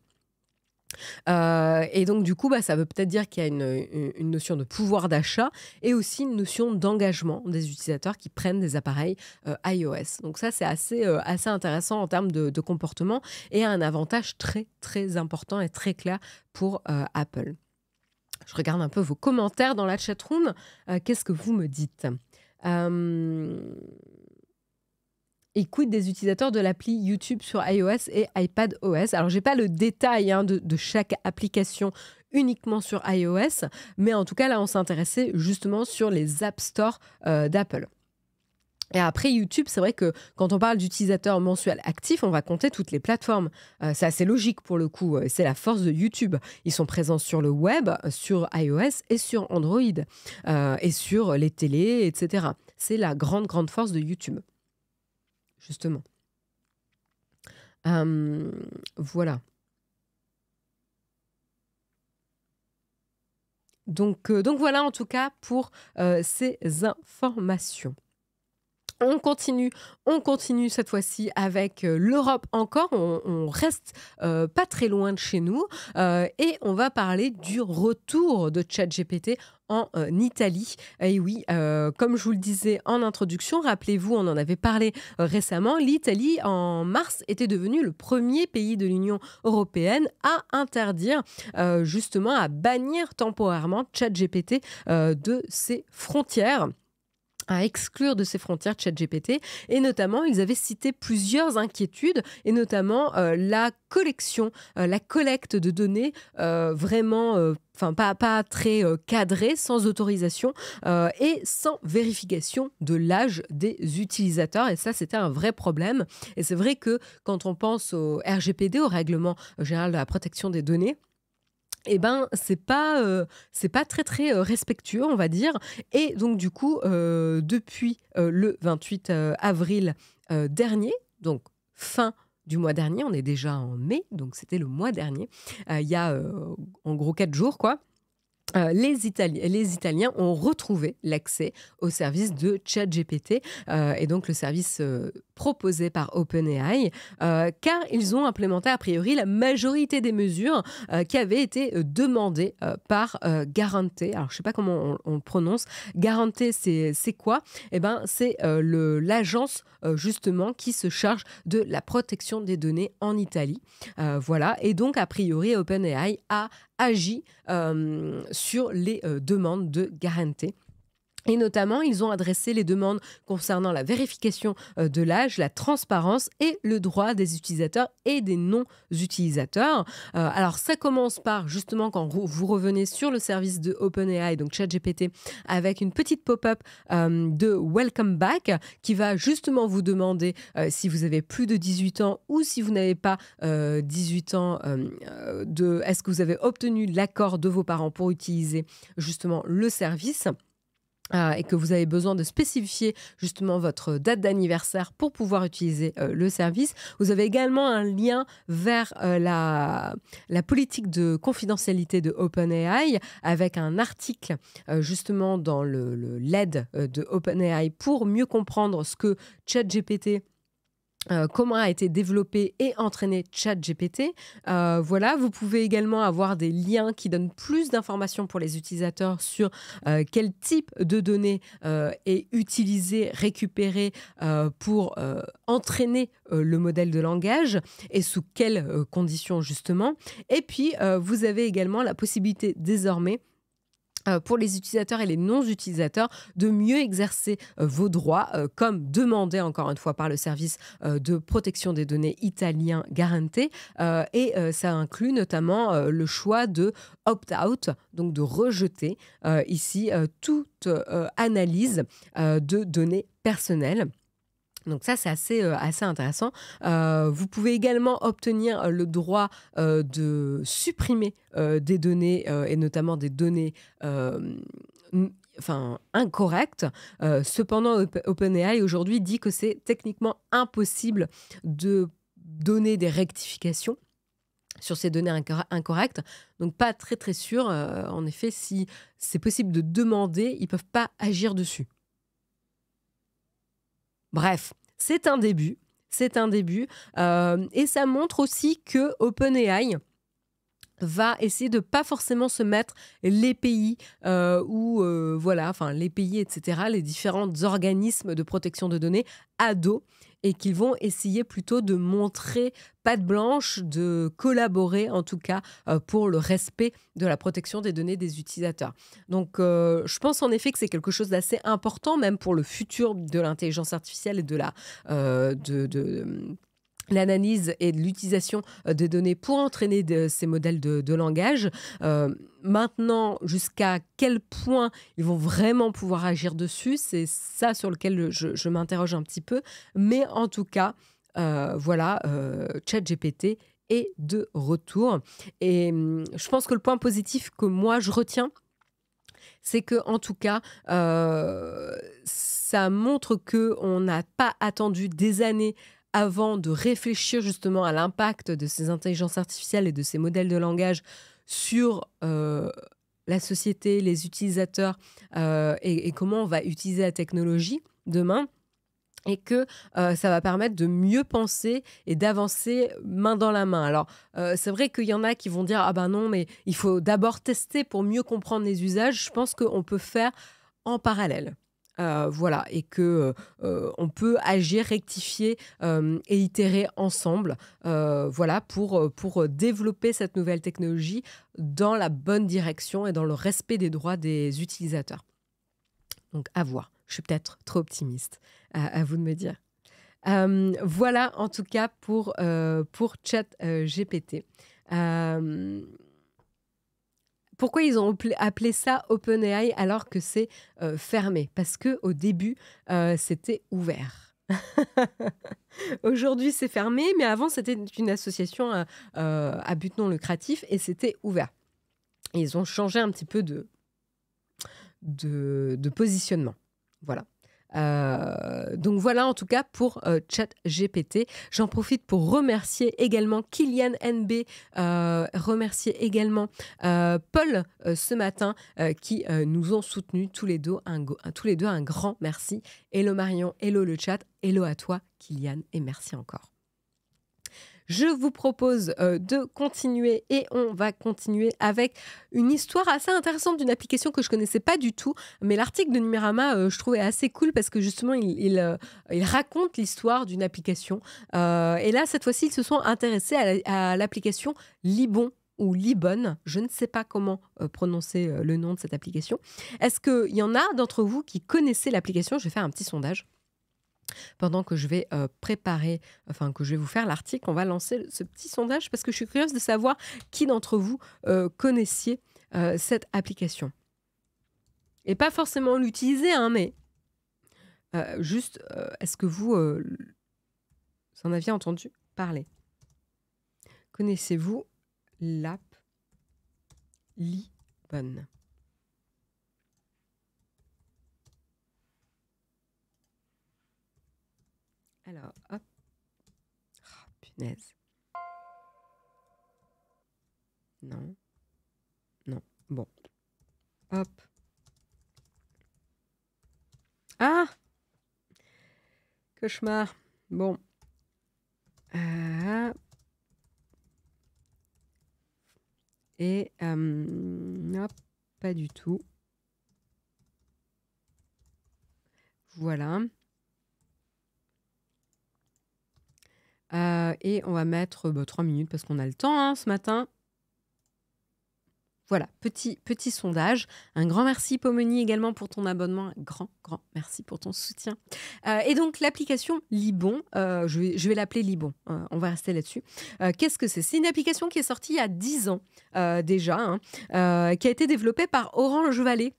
Et donc du coup, ça veut peut-être dire qu'il y a une notion de pouvoir d'achat et aussi une notion d'engagement des utilisateurs qui prennent des appareils iOS. Donc ça, c'est assez intéressant en termes de comportement et un avantage très très important et très clair pour Apple. Je regarde un peu vos commentaires dans la chatroom. Qu'est-ce que vous me dites Et quid des utilisateurs de l'appli YouTube sur iOS et iPadOS? Alors, j'ai pas le détail de chaque application uniquement sur iOS, mais en tout cas, là, on s'intéressait justement sur les App Store d'Apple. Et après YouTube, c'est vrai que quand on parle d'utilisateurs mensuels actifs, on va compter toutes les plateformes. C'est assez logique pour le coup. C'est la force de YouTube. Ils sont présents sur le web, sur iOS et sur Android, et sur les télés, etc. C'est la grande, grande force de YouTube, justement. Voilà. Donc voilà en tout cas pour ces informations. On continue cette fois-ci avec l'Europe encore. On reste pas très loin de chez nous et on va parler du retour de ChatGPT en Italie. Et oui, comme je vous le disais en introduction, rappelez-vous, on en avait parlé récemment, l'Italie en mars était devenue le premier pays de l'Union européenne à interdire justement, à bannir temporairement ChatGPT de ses frontières, à exclure de ses frontières ChatGPT, et notamment ils avaient cité plusieurs inquiétudes, et notamment la collecte de données vraiment pas très cadrée, sans autorisation et sans vérification de l'âge des utilisateurs, et ça c'était un vrai problème. Et c'est vrai que quand on pense au RGPD, au règlement général de la protection des données, eh ben, c'est pas très, très respectueux, on va dire. Et donc, du coup, depuis le 28 avril dernier, donc fin du mois dernier, on est déjà en mai, donc c'était le mois dernier, il y a en gros 4 jours, quoi. Les Italiens ont retrouvé l'accès au service de ChatGPT, et donc le service proposé par OpenAI, car ils ont implémenté a priori la majorité des mesures qui avaient été demandées par Garante. Alors je ne sais pas comment on le prononce. Garante, c'est quoi? Eh ben, c'est l'agence justement qui se charge de la protection des données en Italie. Voilà. Et donc a priori OpenAI a agi sur les demandes de Garante. Et notamment, ils ont adressé les demandes concernant la vérification de l'âge, la transparence et le droit des utilisateurs et des non-utilisateurs. Alors, ça commence par, justement, quand vous revenez sur le service de OpenAI, donc ChatGPT, avec une petite pop-up de Welcome Back qui va justement vous demander si vous avez plus de 18 ans ou si vous n'avez pas 18 ans, est-ce que vous avez obtenu l'accord de vos parents pour utiliser justement le service. Et que vous avez besoin de spécifier justement votre date d'anniversaire pour pouvoir utiliser le service. Vous avez également un lien vers la politique de confidentialité de OpenAI avec un article justement dans le LED de OpenAI pour mieux comprendre ce que ChatGPT, comment a été développé et entraîné ChatGPT. Voilà, vous pouvez également avoir des liens qui donnent plus d'informations pour les utilisateurs sur quel type de données est utilisé, récupéré pour entraîner le modèle de langage et sous quelles conditions justement. Et puis, vous avez également la possibilité désormais pour les utilisateurs et les non-utilisateurs de mieux exercer vos droits, comme demandé encore une fois par le service de protection des données italien Garante. Et ça inclut notamment le choix de opt-out, donc de rejeter ici toute analyse de données personnelles. Donc ça, c'est assez intéressant. Vous pouvez également obtenir le droit de supprimer des données, et notamment des données incorrectes. Cependant, OpenAI aujourd'hui dit que c'est techniquement impossible de donner des rectifications sur ces données incorrectes. Donc pas très très sûr. En effet, si c'est possible de demander, ils ne peuvent pas agir dessus. Bref, c'est un début, et ça montre aussi que OpenAI va essayer de pas forcément se mettre les pays les pays, etc., les différents organismes de protection de données à dos, et qu'ils vont essayer plutôt de montrer patte blanche, de collaborer en tout cas pour le respect de la protection des données des utilisateurs. Donc, je pense en effet que c'est quelque chose d'assez important, même pour le futur de l'intelligence artificielle et de l'analyse et de l'utilisation des données pour entraîner ces modèles de langage. Maintenant, jusqu'à quel point ils vont vraiment pouvoir agir dessus, c'est ça sur lequel je m'interroge un petit peu. Mais en tout cas, voilà, ChatGPT est de retour. Et je pense que le point positif que moi, je retiens, c'est que en tout cas, ça montre qu'on n'a pas attendu des années avant de réfléchir justement à l'impact de ces intelligences artificielles et de ces modèles de langage sur la société, les utilisateurs et comment on va utiliser la technologie demain. Et que ça va permettre de mieux penser et d'avancer main dans la main. Alors, c'est vrai qu'il y en a qui vont dire « Ah ben non, mais il faut d'abord tester pour mieux comprendre les usages ». Je pense qu'on peut faire en parallèle. Voilà, et qu'on peut agir, rectifier et itérer ensemble voilà, pour développer cette nouvelle technologie dans la bonne direction et dans le respect des droits des utilisateurs. Donc, à voir. Je suis peut-être trop optimiste. À vous de me dire. Voilà, en tout cas, pour ChatGPT. Pourquoi ils ont appelé ça OpenAI alors que c'est fermé? Parce qu'au début, c'était ouvert. Aujourd'hui, c'est fermé, mais avant, c'était une association à but non lucratif et c'était ouvert. Et ils ont changé un petit peu de positionnement. Voilà. Donc voilà en tout cas pour ChatGPT. J'en profite pour remercier également Kylian NB, remercier également Paul ce matin qui nous ont soutenus tous les deux un grand merci. Hello Marion, hello le chat, hello à toi Kylian et merci encore. Je vous propose de continuer et on va continuer avec une histoire assez intéressante d'une application que je ne connaissais pas du tout. Mais l'article de Numérama, je trouvais assez cool parce que justement, il raconte l'histoire d'une application. Et là, cette fois-ci, ils se sont intéressés à l'application Libon ou Libon. Je ne sais pas comment prononcer le nom de cette application. Est-ce qu'il y en a d'entre vous qui connaissaient l'application? Je vais faire un petit sondage. Pendant que je vais que je vais vous faire l'article, on va lancer ce petit sondage parce que je suis curieuse de savoir qui d'entre vous connaissiez cette application. Et pas forcément l'utiliser, hein, mais juste, est-ce que vous en aviez entendu parler? Connaissez-vous l'app Libon? Alors, hop. Oh, punaise. Non. Non. Bon. Hop. Ah! Cauchemar. Bon. Et hop, pas du tout. Voilà. Et on va mettre 3 minutes parce qu'on a le temps hein, ce matin. Voilà, petit sondage. Un grand merci Pomeni également pour ton abonnement. Un grand merci pour ton soutien. Et donc l'application Libon, je vais l'appeler Libon, on va rester là-dessus. Qu'est-ce que c'est? C'est une application qui est sortie il y a 10 ans déjà, hein, qui a été développée par Orange Valley.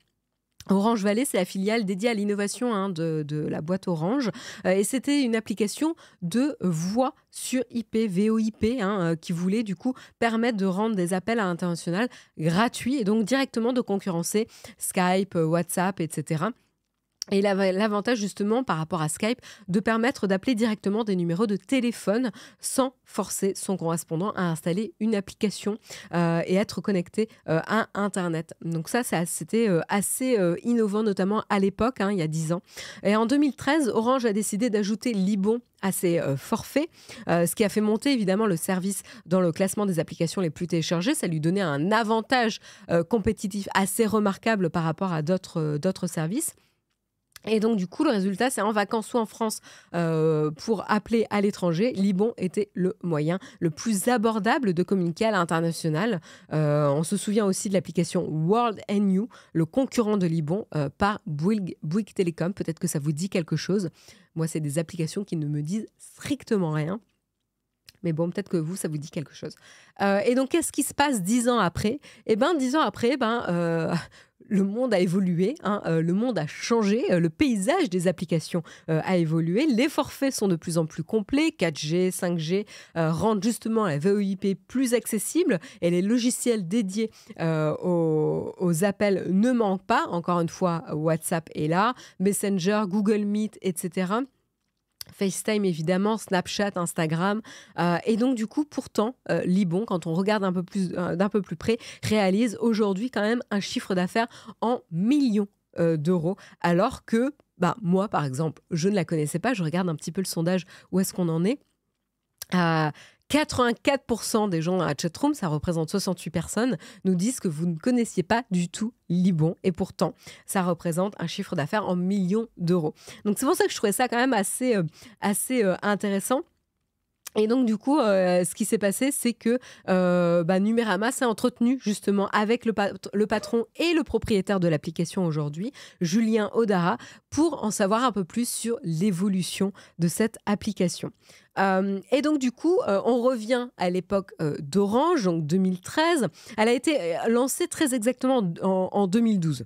Orange Valley, c'est la filiale dédiée à l'innovation hein, de la boîte Orange. Et c'était une application de voix sur IP, VoIP, hein, qui voulait du coup permettre de rendre des appels à l'international gratuits et donc directement de concurrencer Skype, WhatsApp, etc. Et l'avantage justement par rapport à Skype de permettre d'appeler directement des numéros de téléphone sans forcer son correspondant à installer une application et être connecté à Internet. Donc ça c'était assez innovant notamment à l'époque, hein, il y a 10 ans. Et en 2013, Orange a décidé d'ajouter Libon à ses forfaits, ce qui a fait monter évidemment le service dans le classement des applications les plus téléchargées. Ça lui donnait un avantage compétitif assez remarquable par rapport à d'autres services. Et donc, du coup, le résultat, c'est en vacances ou en France pour appeler à l'étranger. Libon était le moyen le plus abordable de communiquer à l'international. On se souvient aussi de l'application World and You, le concurrent de Libon par Bouygues Telecom. Peut-être que ça vous dit quelque chose. Moi, c'est des applications qui ne me disent strictement rien. Mais bon, peut-être que vous, ça vous dit quelque chose. Et donc, qu'est-ce qui se passe 10 ans après ? Eh bien, 10 ans après, le monde a évolué, le monde a changé, le paysage des applications a évolué. Les forfaits sont de plus en plus complets, 4G, 5G rendent justement la VoIP plus accessible et les logiciels dédiés aux appels ne manquent pas. Encore une fois, WhatsApp est là, Messenger, Google Meet, etc. FaceTime évidemment, Snapchat, Instagram. Et donc du coup, pourtant, Libon, quand on regarde d'un peu plus près, réalise aujourd'hui quand même un chiffre d'affaires en millions d'euros. Alors que, moi par exemple, je ne la connaissais pas. Je regarde un petit peu le sondage, où est-ce qu'on en est. 84% des gens dans la chatroom, ça représente 68 personnes, nous disent que vous ne connaissiez pas du tout Libon. Et pourtant, ça représente un chiffre d'affaires en millions d'euros. Donc, c'est pour ça que je trouvais ça quand même assez intéressant. Et donc, du coup, ce qui s'est passé, c'est que Numérama s'est entretenu justement avec le patron et le propriétaire de l'application aujourd'hui, Julien Audara, pour en savoir un peu plus sur l'évolution de cette application. Et donc, du coup, on revient à l'époque d'Orange, donc 2013. Elle a été lancée très exactement en 2012.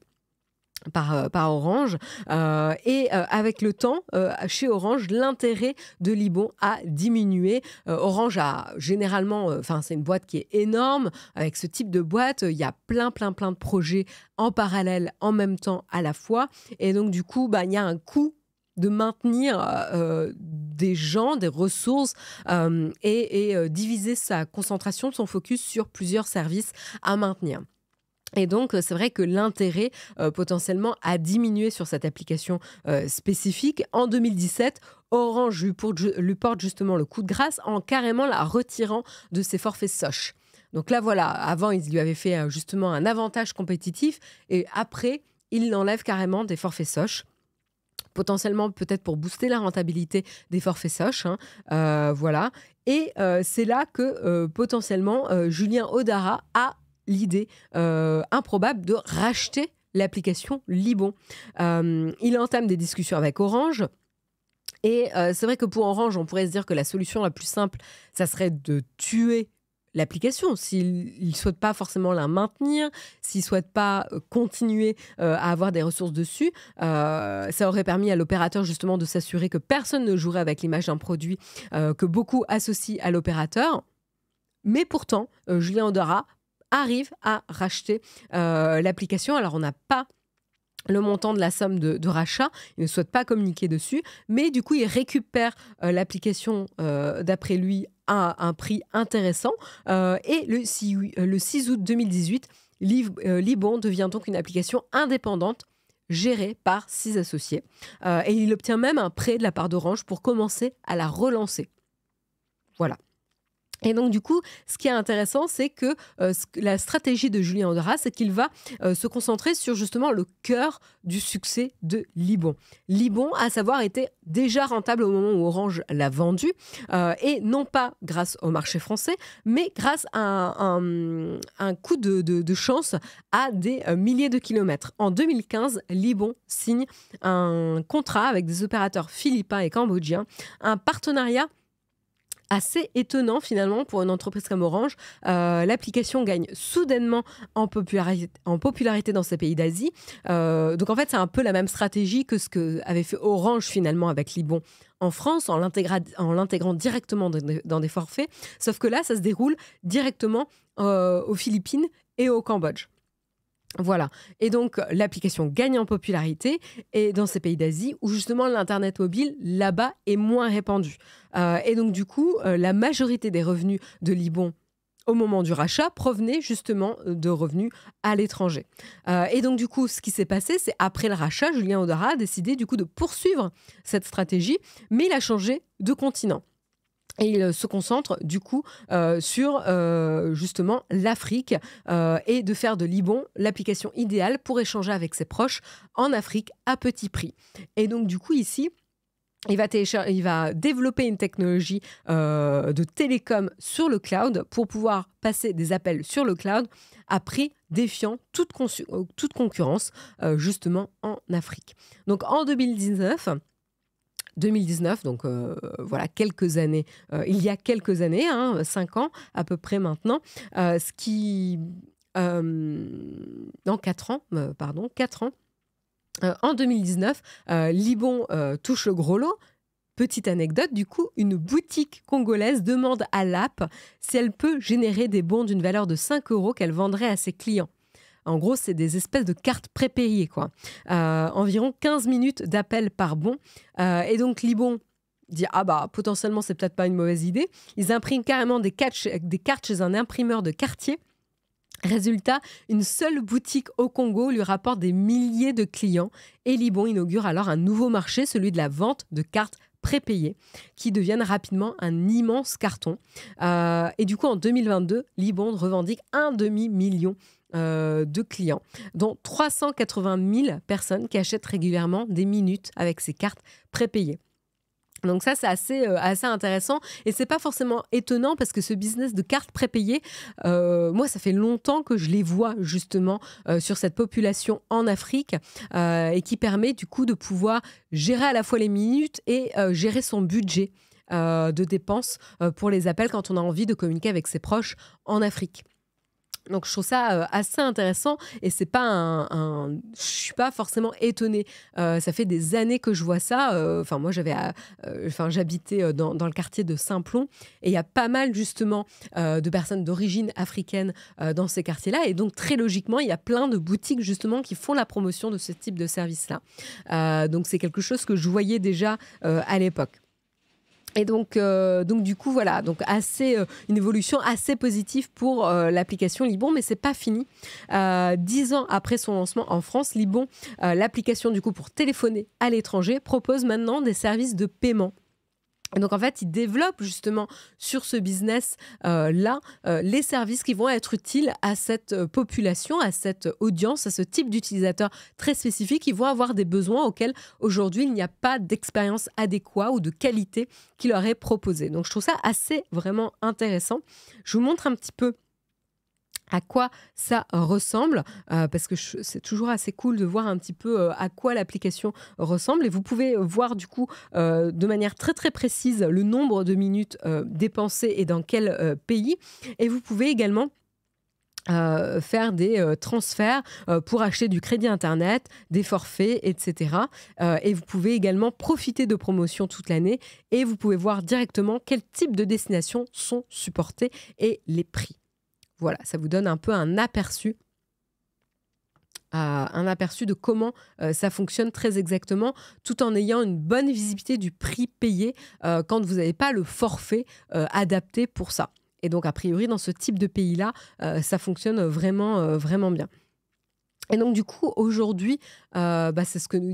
Par Orange et avec le temps chez Orange l'intérêt de Libon a diminué. Orange a généralement c'est une boîte qui est énorme. Avec ce type de boîte il y a plein de projets en parallèle en même temps à la fois et donc du coup il y a un coût de maintenir des gens, des ressources et diviser sa concentration, son focus sur plusieurs services à maintenir. Et donc, c'est vrai que l'intérêt potentiellement a diminué sur cette application spécifique. En 2017, Orange lui porte justement le coup de grâce en carrément la retirant de ses forfaits Sosh. Donc là, voilà, avant, il lui avait fait justement un avantage compétitif et après, il l'enlève carrément des forfaits Sosh. Potentiellement, peut-être pour booster la rentabilité des forfaits Sosh. Voilà. Et c'est là que potentiellement, Julien Audara a l'idée improbable de racheter l'application Libon. Il entame des discussions avec Orange. Et c'est vrai que pour Orange, on pourrait se dire que la solution la plus simple, ça serait de tuer l'application. S'il ne souhaite pas forcément la maintenir, s'il ne souhaite pas continuer à avoir des ressources dessus, ça aurait permis à l'opérateur justement de s'assurer que personne ne jouerait avec l'image d'un produit que beaucoup associent à l'opérateur. Mais pourtant, Julien Audara arrive à racheter l'application. Alors, on n'a pas le montant de la somme de rachat, il ne souhaite pas communiquer dessus, mais du coup, il récupère l'application, d'après lui, à un prix intéressant. Et le 6 août 2018, Libon devient donc une application indépendante gérée par 6 associés. Et il obtient même un prêt de la part d'Orange pour commencer à la relancer. Voilà. Et donc, du coup, ce qui est intéressant, c'est que la stratégie de Julien Audara, c'est qu'il va se concentrer sur justement le cœur du succès de Libon. Libon, à savoir, était déjà rentable au moment où Orange l'a vendu, et non pas grâce au marché français, mais grâce à un coup de chance à des milliers de kilomètres. En 2015, Libon signe un contrat avec des opérateurs philippins et cambodgiens, un partenariat assez étonnant finalement pour une entreprise comme Orange. L'application gagne soudainement en popularité dans ces pays d'Asie. Donc en fait, c'est un peu la même stratégie que ce qu'avait fait Orange finalement avec Libon en France, en l'intégrant directement dans des forfaits. Sauf que là, ça se déroule directement aux Philippines et au Cambodge. Voilà. Et donc, l'application gagne en popularité et dans ces pays d'Asie où justement l'Internet mobile, là-bas, est moins répandu. Et donc, du coup, la majorité des revenus de Libon au moment du rachat provenaient justement de revenus à l'étranger. Et donc, du coup, ce qui s'est passé, c'est après le rachat, Julien Audara a décidé du coup de poursuivre cette stratégie, mais il a changé de continent. Et il se concentre du coup sur justement l'Afrique et de faire de Libon l'application idéale pour échanger avec ses proches en Afrique à petit prix. Et donc du coup ici, il va développer une technologie de télécom sur le cloud pour pouvoir passer des appels sur le cloud à prix défiant toute concurrence justement en Afrique. Donc en 2019, donc voilà, quelques années, il y a quelques années, 5 ans à peu près maintenant, non, 4 ans, 4 ans. En 2019, Libon touche le gros lot. Petite anecdote, du coup, une boutique congolaise demande à l'app si elle peut générer des bons d'une valeur de 5 € qu'elle vendrait à ses clients. En gros, c'est des espèces de cartes prépayées, quoi. Environ 15 minutes d'appel par bon. Et donc, Libon dit « Ah bah, potentiellement, c'est peut-être pas une mauvaise idée ». Ils impriment carrément des cartes chez un imprimeur de quartier. Résultat, une seule boutique au Congo lui rapporte des milliers de clients. Et Libon inaugure alors un nouveau marché, celui de la vente de cartes prépayées, qui deviennent rapidement un immense carton. Et du coup, en 2022, Libon revendique 1,5 million de clients, dont 380 000 personnes qui achètent régulièrement des minutes avec ces cartes prépayées. Donc ça, c'est assez intéressant et c'est pas forcément étonnant parce que ce business de cartes prépayées, moi, ça fait longtemps que je les vois justement sur cette population en Afrique et qui permet du coup de pouvoir gérer à la fois les minutes et gérer son budget de dépenses pour les appels quand on a envie de communiquer avec ses proches en Afrique. Donc, je trouve ça assez intéressant et c'est pas je suis pas forcément étonnée. Ça fait des années que je vois ça. Moi, j'habitais dans le quartier de Saint-Plon et il y a pas mal justement de personnes d'origine africaine dans ces quartiers-là. Et donc, très logiquement, il y a plein de boutiques justement qui font la promotion de ce type de service-là. Donc, c'est quelque chose que je voyais déjà à l'époque. Et donc du coup, voilà, donc une évolution assez positive pour l'application Libon, mais c'est pas fini. 10 ans après son lancement en France, Libon, l'application du coup pour téléphoner à l'étranger, propose maintenant des services de paiement. Et donc, en fait, ils développent justement sur ce business-là les services qui vont être utiles à cette population, à cette audience, à ce type d'utilisateurs très spécifiques qui vont avoir des besoins auxquels aujourd'hui il n'y a pas d'expérience adéquate ou de qualité qui leur est proposée. Donc, je trouve ça assez vraiment intéressant. Je vous montre un petit peu à quoi ça ressemble, parce que c'est toujours assez cool de voir un petit peu à quoi l'application ressemble. Et vous pouvez voir du coup de manière très très précise le nombre de minutes dépensées et dans quel pays. Et vous pouvez également faire des transferts pour acheter du crédit Internet, des forfaits, etc. Et vous pouvez également profiter de promotions toute l'année et vous pouvez voir directement quel type de destinations sont supportées et les prix. Voilà, ça vous donne un peu un aperçu de comment ça fonctionne très exactement, tout en ayant une bonne visibilité du prix payé quand vous n'avez pas le forfait adapté pour ça. Et donc, a priori, dans ce type de pays-là, ça fonctionne vraiment, vraiment bien. Et donc, du coup, aujourd'hui, c'est ce que nous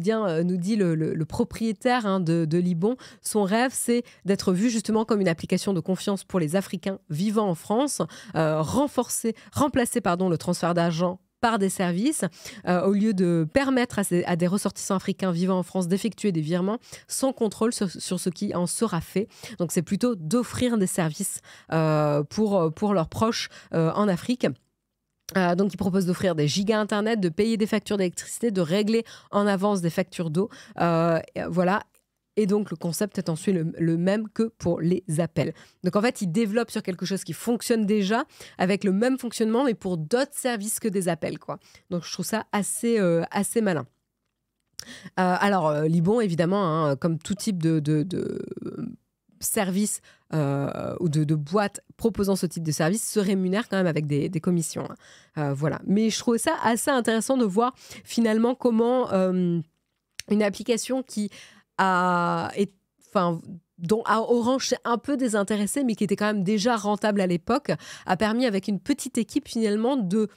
dit le propriétaire de Libon. Son rêve, c'est d'être vu justement comme une application de confiance pour les Africains vivant en France, remplacer le transfert d'argent par des services, au lieu de permettre à des ressortissants africains vivant en France d'effectuer des virements sans contrôle sur ce qui en sera fait. Donc, c'est plutôt d'offrir des services pour leurs proches en Afrique. Donc, ils proposent d'offrir des gigas Internet, de payer des factures d'électricité, de régler en avance des factures d'eau. Voilà. Et donc, le concept est ensuite le même que pour les appels. Donc, en fait, ils développent sur quelque chose qui fonctionne déjà, avec le même fonctionnement, mais pour d'autres services que des appels, quoi. Donc, je trouve ça assez malin. Alors, Libon, évidemment, comme tout type de service ou de boîte proposant ce type de service se rémunère quand même avec des commissions. Voilà. Mais je trouvais ça assez intéressant de voir finalement comment une application dont Orange s'est un peu désintéressé, mais qui était quand même déjà rentable à l'époque, a permis avec une petite équipe finalement de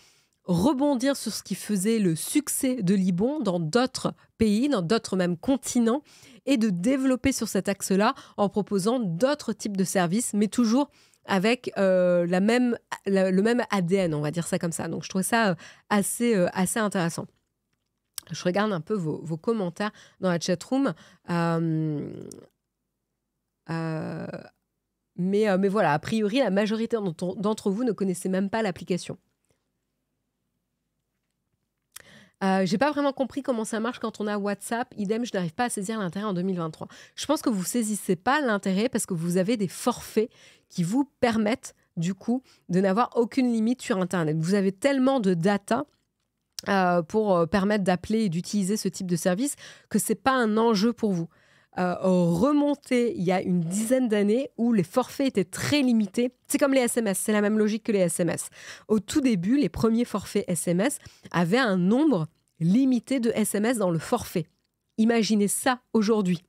rebondir sur ce qui faisait le succès de Libon dans d'autres pays, dans d'autres même continents, et de développer sur cet axe-là en proposant d'autres types de services, mais toujours avec le même ADN, on va dire ça comme ça. Donc, je trouvais ça assez intéressant. Je regarde un peu vos commentaires dans la chatroom. Mais voilà, a priori, la majorité d'entre vous ne connaissez même pas l'application. J'ai pas vraiment compris comment ça marche quand on a WhatsApp. Idem, je n'arrive pas à saisir l'intérêt en 2023. Je pense que vous saisissez pas l'intérêt parce que vous avez des forfaits qui vous permettent, du coup, de n'avoir aucune limite sur Internet. Vous avez tellement de data pour permettre d'appeler et d'utiliser ce type de service que c'est pas un enjeu pour vous. Remonté il y a une dizaine d'années où les forfaits étaient très limités. C'est comme les SMS, c'est la même logique que les SMS. Au tout début, les premiers forfaits SMS avaient un nombre limité de SMS dans le forfait. Imaginez ça aujourd'hui.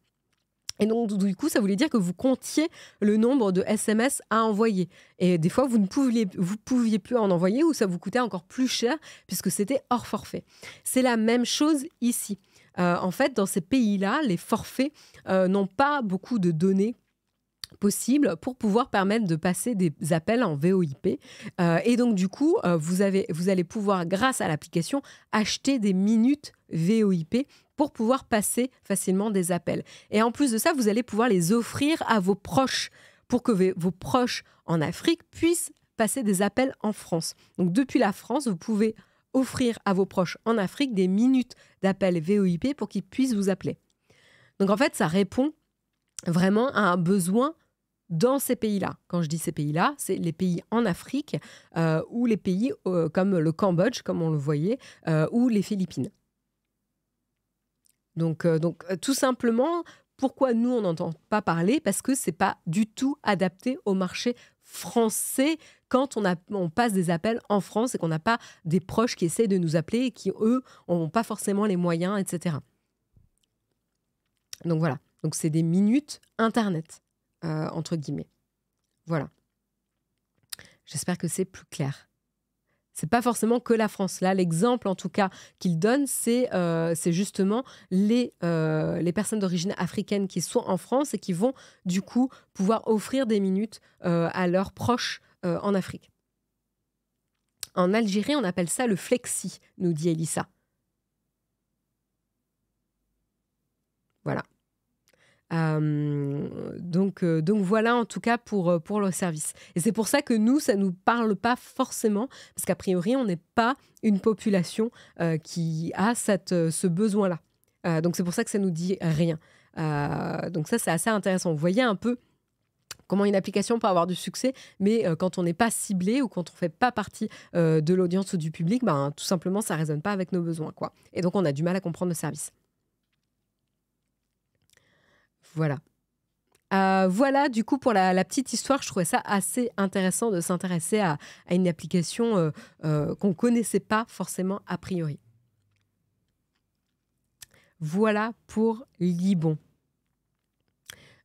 Et donc, du coup, ça voulait dire que vous comptiez le nombre de SMS à envoyer. Et des fois, vous ne pouviez plus en envoyer ou ça vous coûtait encore plus cher puisque c'était hors forfait. C'est la même chose ici. En fait, dans ces pays-là, les forfaits n'ont pas beaucoup de données possibles pour pouvoir permettre de passer des appels en VoIP. Et donc, du coup, vous allez pouvoir, grâce à l'application, acheter des minutes VoIP pour pouvoir passer facilement des appels. Et en plus de ça, vous allez pouvoir les offrir à vos proches pour que vos proches en Afrique puissent passer des appels en France. Donc, depuis la France, vous pouvez offrir à vos proches en Afrique des minutes d'appel VoIP pour qu'ils puissent vous appeler. Donc, en fait, ça répond vraiment à un besoin dans ces pays-là. Quand je dis ces pays-là, c'est les pays en Afrique ou les pays comme le Cambodge, comme on le voyait, ou les Philippines. Donc, tout simplement, pourquoi nous, on n'entend pas parler? Parce que ce n'est pas du tout adapté au marché français quand on passe des appels en France et qu'on n'a pas des proches qui essaient de nous appeler et qui, eux, n'ont pas forcément les moyens, etc. Donc voilà. Donc c'est des minutes Internet, entre guillemets. Voilà. J'espère que c'est plus clair. C'est pas forcément que la France. Là, l'exemple, en tout cas, qu'il donne, c'est justement les personnes d'origine africaine qui sont en France et qui vont, du coup, pouvoir offrir des minutes à leurs proches en Afrique. En Algérie, on appelle ça le flexi, nous dit Elissa. Voilà. Donc voilà en tout cas pour le service. Et c'est pour ça que nous, ça ne nous parle pas forcément, parce qu'a priori, on n'est pas une population qui a ce besoin-là. Donc c'est pour ça que ça ne nous dit rien. Donc ça, c'est assez intéressant. Vous voyez un peu comment une application peut avoir du succès, mais quand on n'est pas ciblé ou quand on ne fait pas partie de l'audience ou du public, tout simplement, ça ne résonne pas avec nos besoins, quoi. Et donc, on a du mal à comprendre le service. Voilà. Voilà, du coup, pour la petite histoire, je trouvais ça assez intéressant de s'intéresser à une application qu'on ne connaissait pas forcément a priori. Voilà pour Libon.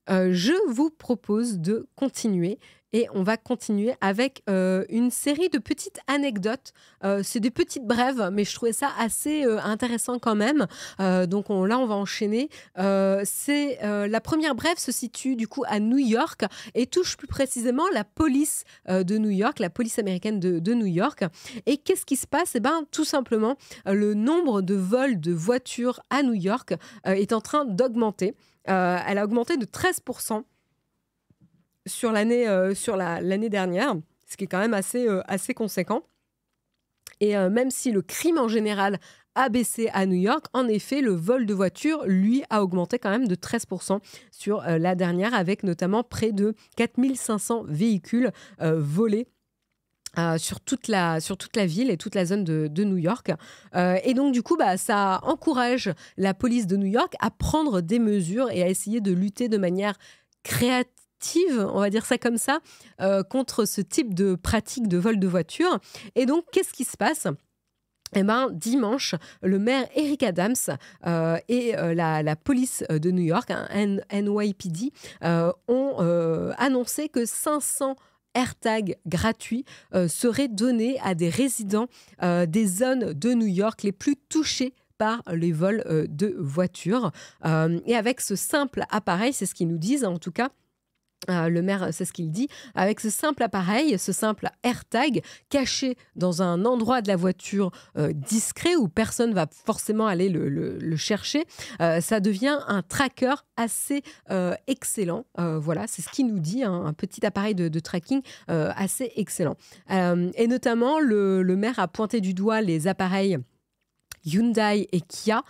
Je vous propose de continuer et on va continuer avec une série de petites anecdotes. C'est des petites brèves, mais je trouvais ça assez intéressant quand même. Donc là, on va enchaîner. La première brève se situe du coup à New York et touche plus précisément la police de New York, la police américaine de New York. Et qu'est-ce qui se passe? Tout simplement, le nombre de vols de voitures à New York est en train d'augmenter. Elle a augmenté de 13% sur l'année dernière, ce qui est quand même assez conséquent. Et même si le crime en général a baissé à New York, en effet, le vol de voitures, lui, a augmenté quand même de 13% sur la dernière, avec notamment près de 4500 véhicules volés sur toute la ville et toute la zone de New York. Et donc, du coup, ça encourage la police de New York à prendre des mesures et à essayer de lutter de manière créative, on va dire ça comme ça, contre ce type de pratique de vol de voiture. Et donc, qu'est-ce qui se passe ? Dimanche, le maire Eric Adams et la police de New York, NYPD, ont annoncé que 500 AirTag gratuits seraient donnés à des résidents des zones de New York les plus touchées par les vols de voitures. Et avec ce simple appareil, c'est ce qu'ils nous disent en tout cas, le maire, c'est ce qu'il dit, avec ce simple appareil, ce simple AirTag caché dans un endroit de la voiture discret où personne ne va forcément aller le chercher, ça devient un tracker assez excellent. Voilà, c'est ce qu'il nous dit, hein, un petit appareil de tracking assez excellent. Et notamment, le maire a pointé du doigt les appareils Hyundai et Kia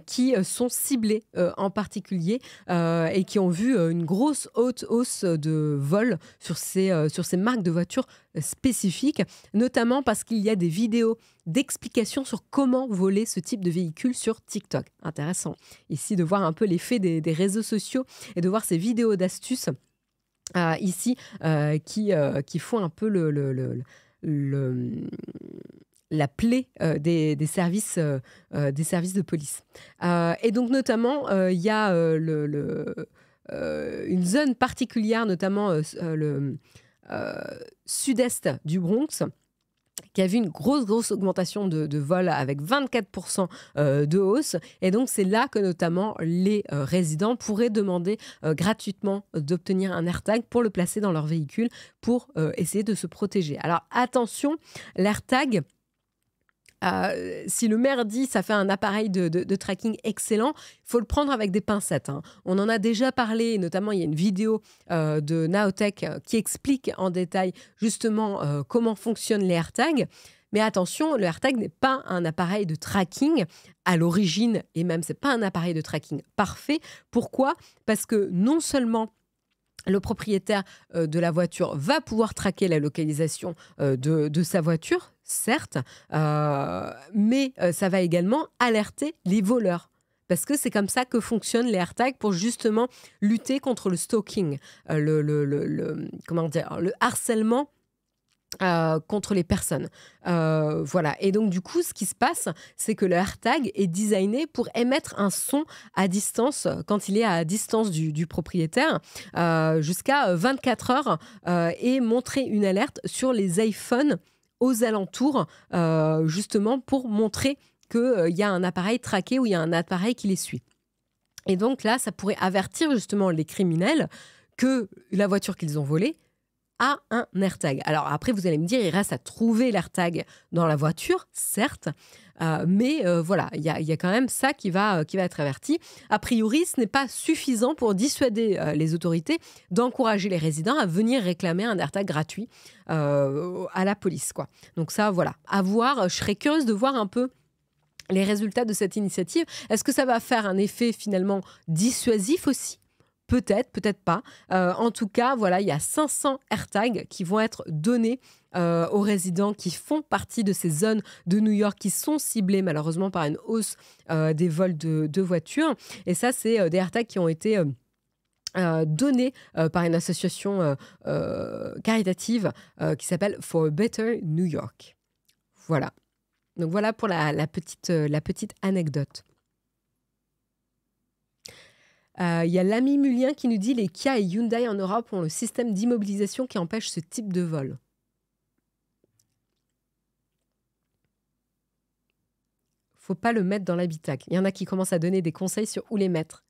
qui sont ciblés en particulier et qui ont vu une grosse hausse de vol sur ces marques de voitures spécifiques, notamment parce qu'il y a des vidéos d'explications sur comment voler ce type de véhicule sur TikTok. Intéressant ici de voir un peu l'effet des réseaux sociaux et de voir ces vidéos d'astuces ici qui font un peu la plaie des services de police. Et donc, notamment, il y a une zone particulière, notamment le sud-est du Bronx, qui a vu une grosse augmentation de vol avec 24% de hausse. Et donc, c'est là que notamment les résidents pourraient demander gratuitement d'obtenir un AirTag pour le placer dans leur véhicule pour essayer de se protéger. Alors, attention, l'AirTag, si le maire dit ça fait un appareil de tracking excellent, il faut le prendre avec des pincettes. Hein. On en a déjà parlé, notamment il y a une vidéo de Naotech qui explique en détail justement comment fonctionnent les AirTags. Mais attention, le AirTag n'est pas un appareil de tracking à l'origine, et même c'est pas un appareil de tracking parfait. Pourquoi ? Parce que non seulement le propriétaire de la voiture va pouvoir traquer la localisation de sa voiture, certes, mais ça va également alerter les voleurs. Parce que c'est comme ça que fonctionnent les AirTags pour justement lutter contre le stalking, le harcèlement contre les personnes. Voilà. Et donc, du coup, ce qui se passe, c'est que le AirTag est designé pour émettre un son à distance, quand il est à distance du propriétaire, jusqu'à 24 heures et montrer une alerte sur les iPhones aux alentours, justement pour montrer qu'il y a un appareil traqué ou il y a un appareil qui les suit. Et donc là, ça pourrait avertir justement les criminels que la voiture qu'ils ont volée a un AirTag. Alors après, vous allez me dire, il reste à trouver l'AirTag dans la voiture, certes, mais voilà, il y a quand même ça qui va être averti. A priori, ce n'est pas suffisant pour dissuader les autorités d'encourager les résidents à venir réclamer un AirTag gratuit à la police, quoi. Donc ça, voilà, à voir. Je serais curieuse de voir un peu les résultats de cette initiative. Est-ce que ça va faire un effet finalement dissuasif aussi ? Peut-être, peut-être pas. En tout cas, voilà, il y a 500 AirTags qui vont être donnés aux résidents qui font partie de ces zones de New York qui sont ciblées malheureusement par une hausse des vols de voitures. Et ça, c'est des AirTags qui ont été donnés par une association caritative qui s'appelle For a Better New York. Voilà. Donc voilà pour la petite anecdote. Il y a l'ami Mulien qui nous dit les Kia et Hyundai en Europe ont le système d'immobilisation qui empêche ce type de vol. Faut pas le mettre dans l'habitacle. Il y en a qui commencent à donner des conseils sur où les mettre.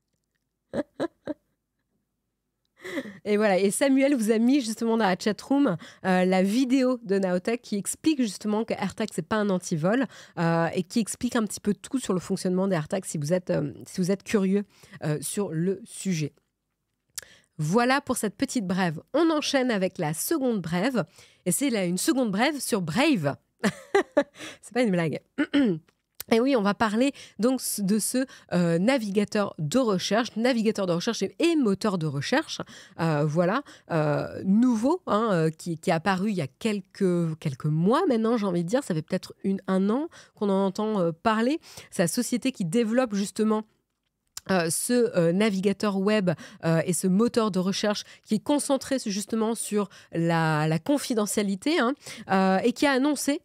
Et voilà, et Samuel vous a mis justement dans la chatroom la vidéo de Naotech qui explique justement que AirTag c'est pas un antivol et qui explique un petit peu tout sur le fonctionnement des AirTags si vous êtes curieux sur le sujet. Voilà pour cette petite brève. On enchaîne avec la seconde brève et c'est là une seconde brève sur Brave. C'est pas une blague. Et oui, on va parler donc de ce navigateur de recherche et moteur de recherche, voilà, nouveau, hein, qui est apparu il y a quelques mois maintenant, j'ai envie de dire, ça fait peut-être un an qu'on en entend parler. C'est la société qui développe justement ce navigateur web et ce moteur de recherche qui est concentré justement sur la confidentialité, hein, et qui a annoncé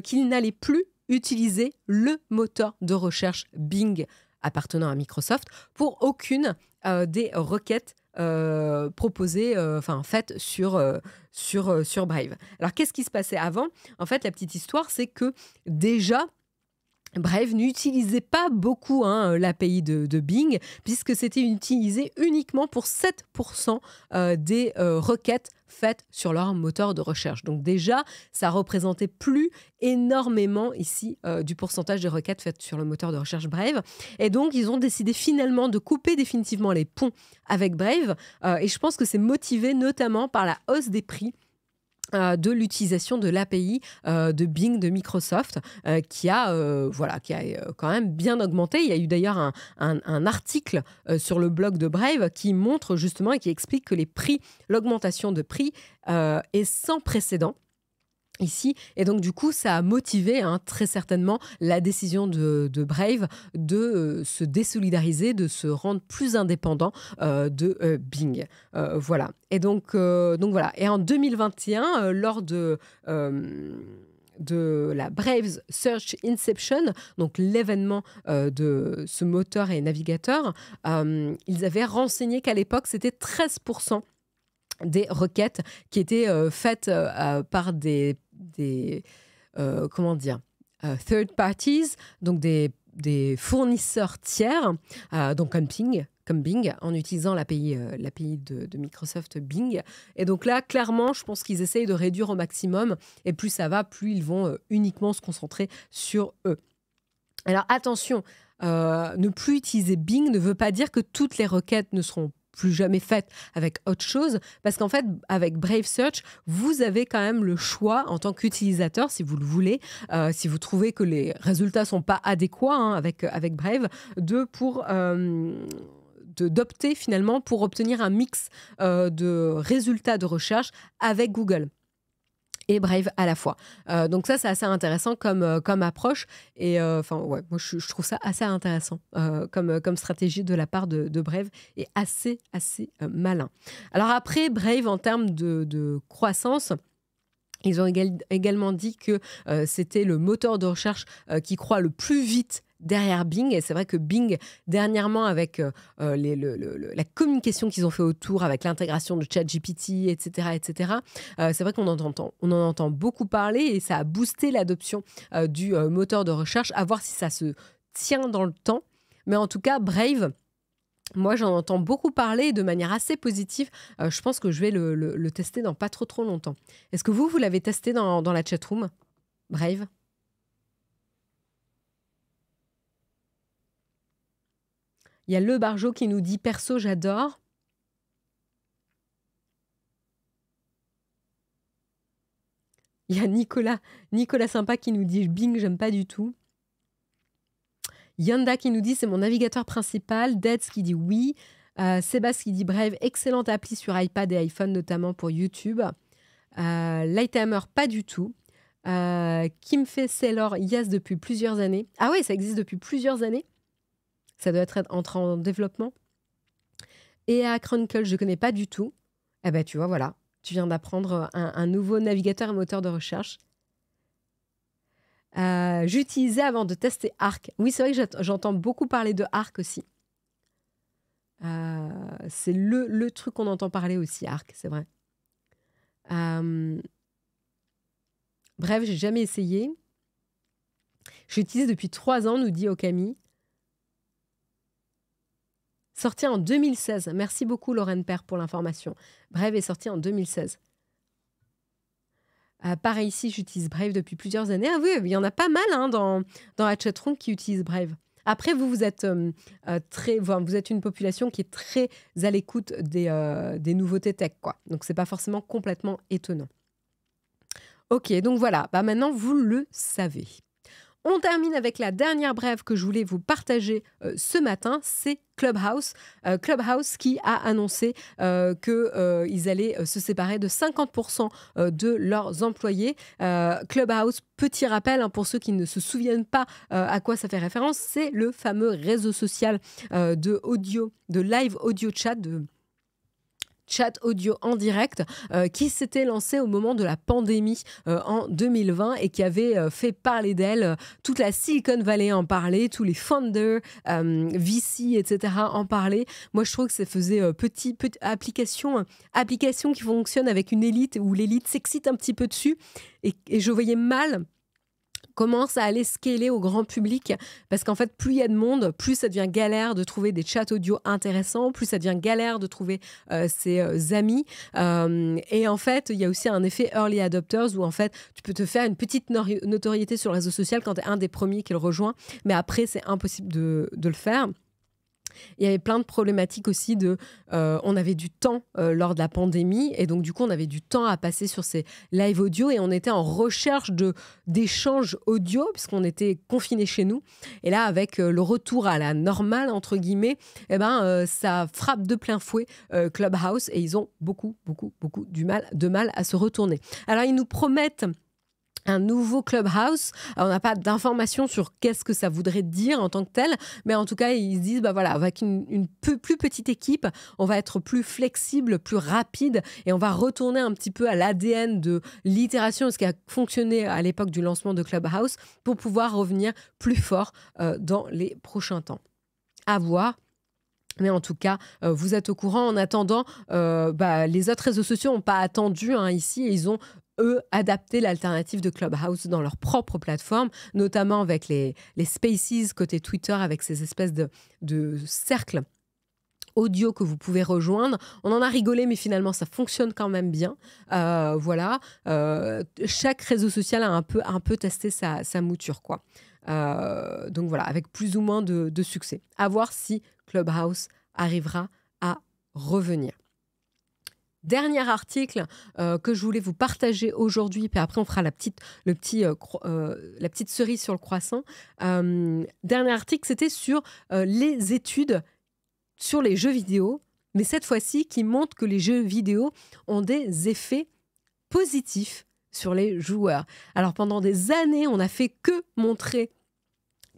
qu'il n'allait plus utiliser le moteur de recherche Bing appartenant à Microsoft pour aucune des requêtes proposées, faites sur Brave. Alors, qu'est-ce qui se passait avant? En fait, la petite histoire, c'est que déjà, Brave n'utilisait pas beaucoup l'API de Bing, puisque c'était utilisé uniquement pour 7% des requêtes faites sur leur moteur de recherche. Donc déjà, ça représentait plus énormément ici du pourcentage des requêtes faites sur le moteur de recherche Brave. Et donc, ils ont décidé finalement de couper définitivement les ponts avec Brave. Et je pense que c'est motivé notamment par la hausse des prix de l'utilisation de l'API de Bing de Microsoft qui a quand même bien augmenté. Il y a eu d'ailleurs un article sur le blog de Brave qui montre justement et qui explique que l'augmentation de prix est sans précédent ici. Et donc, du coup, ça a motivé très certainement la décision de Brave de se désolidariser, de se rendre plus indépendant de Bing. Voilà. Et donc voilà. Et en 2021, lors de la Brave Search Inception, donc l'événement de ce moteur et navigateur, ils avaient renseigné qu'à l'époque, c'était 13% des requêtes qui étaient faites par des third parties, donc des fournisseurs tiers, donc comme Bing, en utilisant l'API de Microsoft Bing. Et donc là, clairement, je pense qu'ils essayent de réduire au maximum, et plus ça va, plus ils vont uniquement se concentrer sur eux. Alors attention, ne plus utiliser Bing ne veut pas dire que toutes les requêtes ne seront plus jamais faites avec autre chose, parce qu'en fait, avec Brave Search, vous avez quand même le choix en tant qu'utilisateur, si vous le voulez, si vous trouvez que les résultats ne sont pas adéquats avec Brave, d'opter finalement pour obtenir un mix de résultats de recherche avec Google et Brave à la fois. Donc ça, c'est assez intéressant comme approche. Et moi, je trouve ça assez intéressant comme stratégie de la part de Brave et assez malin. Alors après, Brave, en termes de croissance, ils ont également dit que c'était le moteur de recherche qui croît le plus vite derrière Bing. Et c'est vrai que Bing, dernièrement, avec la communication qu'ils ont fait autour, avec l'intégration de ChatGPT, etc., c'est vrai qu'on en entend beaucoup parler et ça a boosté l'adoption du moteur de recherche. À voir si ça se tient dans le temps. Mais en tout cas, Brave, moi, j'en entends beaucoup parler de manière assez positive. Je pense que je vais le tester dans pas trop longtemps. Est-ce que vous l'avez testé dans la chatroom, Brave? Il y a Le Barjo qui nous dit « Perso, j'adore ». Il y a Nicolas Sympa qui nous dit « Bing, j'aime pas du tout ». Yanda qui nous dit « C'est mon navigateur principal ». Deads qui dit « Oui ». Sébastien qui dit « Brave, excellente appli sur iPad et iPhone, notamment pour YouTube ». Lighthammer, pas du tout. Kim fait Sailor, yes, depuis plusieurs années. Ah oui, ça existe depuis plusieurs années. Ça doit être entré en développement. Et à Chronicle, je ne connais pas du tout. Eh ben, tu vois, voilà. Tu viens d'apprendre un nouveau navigateur et moteur de recherche. J'utilisais avant de tester Arc. Oui, c'est vrai que j'entends beaucoup parler de Arc aussi. C'est le truc qu'on entend parler aussi, Arc, c'est vrai. Bref, j'ai jamais essayé. J'utilise depuis 3 ans, nous dit Okami. Sorti en 2016. Merci beaucoup, Lorraine Père, pour l'information. Brave est sorti en 2016. Pareil ici, j'utilise Brave depuis plusieurs années. Ah oui, il y en a pas mal dans la chatroom qui utilisent Brave. Après, vous êtes vous êtes une population qui est très à l'écoute des nouveautés tech, quoi. Donc, c'est pas forcément complètement étonnant. Ok, donc voilà. Maintenant, vous le savez. On termine avec la dernière brève que je voulais vous partager ce matin, c'est Clubhouse. Clubhouse qui a annoncé qu'ils allaient se séparer de 50% de leurs employés. Clubhouse, petit rappel, pour ceux qui ne se souviennent pas à quoi ça fait référence, c'est le fameux réseau social de live audio chat, chat audio en direct qui s'était lancé au moment de la pandémie en 2020 et qui avait fait parler d'elle. Toute la Silicon Valley en parlait, tous les founders, VC, etc. en parlaient. Moi, je trouve que ça faisait petite application qui fonctionne avec une élite où l'élite s'excite un petit peu dessus et je voyais mal comment ça allait scaler au grand public, parce qu'en fait, plus il y a de monde, plus ça devient galère de trouver des chats audio intéressants, plus ça devient galère de trouver ses amis. Et en fait, il y a aussi un effet early adopters où en fait, tu peux te faire une petite notoriété sur le réseau social quand tu es un des premiers qui le rejoint, mais après, c'est impossible de le faire. Il y avait plein de problématiques aussi on avait du temps lors de la pandémie et donc du coup on avait du temps à passer sur ces live audio et on était en recherche d'échanges audio puisqu'on était confinés chez nous et là avec le retour à la normale entre guillemets ça frappe de plein fouet Clubhouse et ils ont beaucoup de mal à se retourner. Alors ils nous promettent un nouveau Clubhouse. Alors, on n'a pas d'informations sur qu'est-ce que ça voudrait dire en tant que tel, mais en tout cas, ils se disent, avec une plus petite équipe, on va être plus flexible, plus rapide, et on va retourner un petit peu à l'ADN de l'itération, ce qui a fonctionné à l'époque du lancement de Clubhouse, pour pouvoir revenir plus fort dans les prochains temps. À voir. Mais en tout cas, vous êtes au courant. En attendant, les autres réseaux sociaux n'ont pas attendu ici et ils ont adapté l'alternative de Clubhouse dans leur propre plateforme, notamment avec les Spaces côté Twitter, avec ces espèces de cercles audio que vous pouvez rejoindre. On en a rigolé, mais finalement, ça fonctionne quand même bien. Chaque réseau social a un peu testé sa mouture, quoi. Donc voilà, avec plus ou moins de succès. À voir si Clubhouse arrivera à revenir. Dernier article que je voulais vous partager aujourd'hui, puis après on fera la petite cerise sur le croissant. Dernier article, c'était sur les études sur les jeux vidéo, mais cette fois-ci qui montrent que les jeux vidéo ont des effets positifs sur les joueurs. Alors pendant des années, on n'a fait que montrer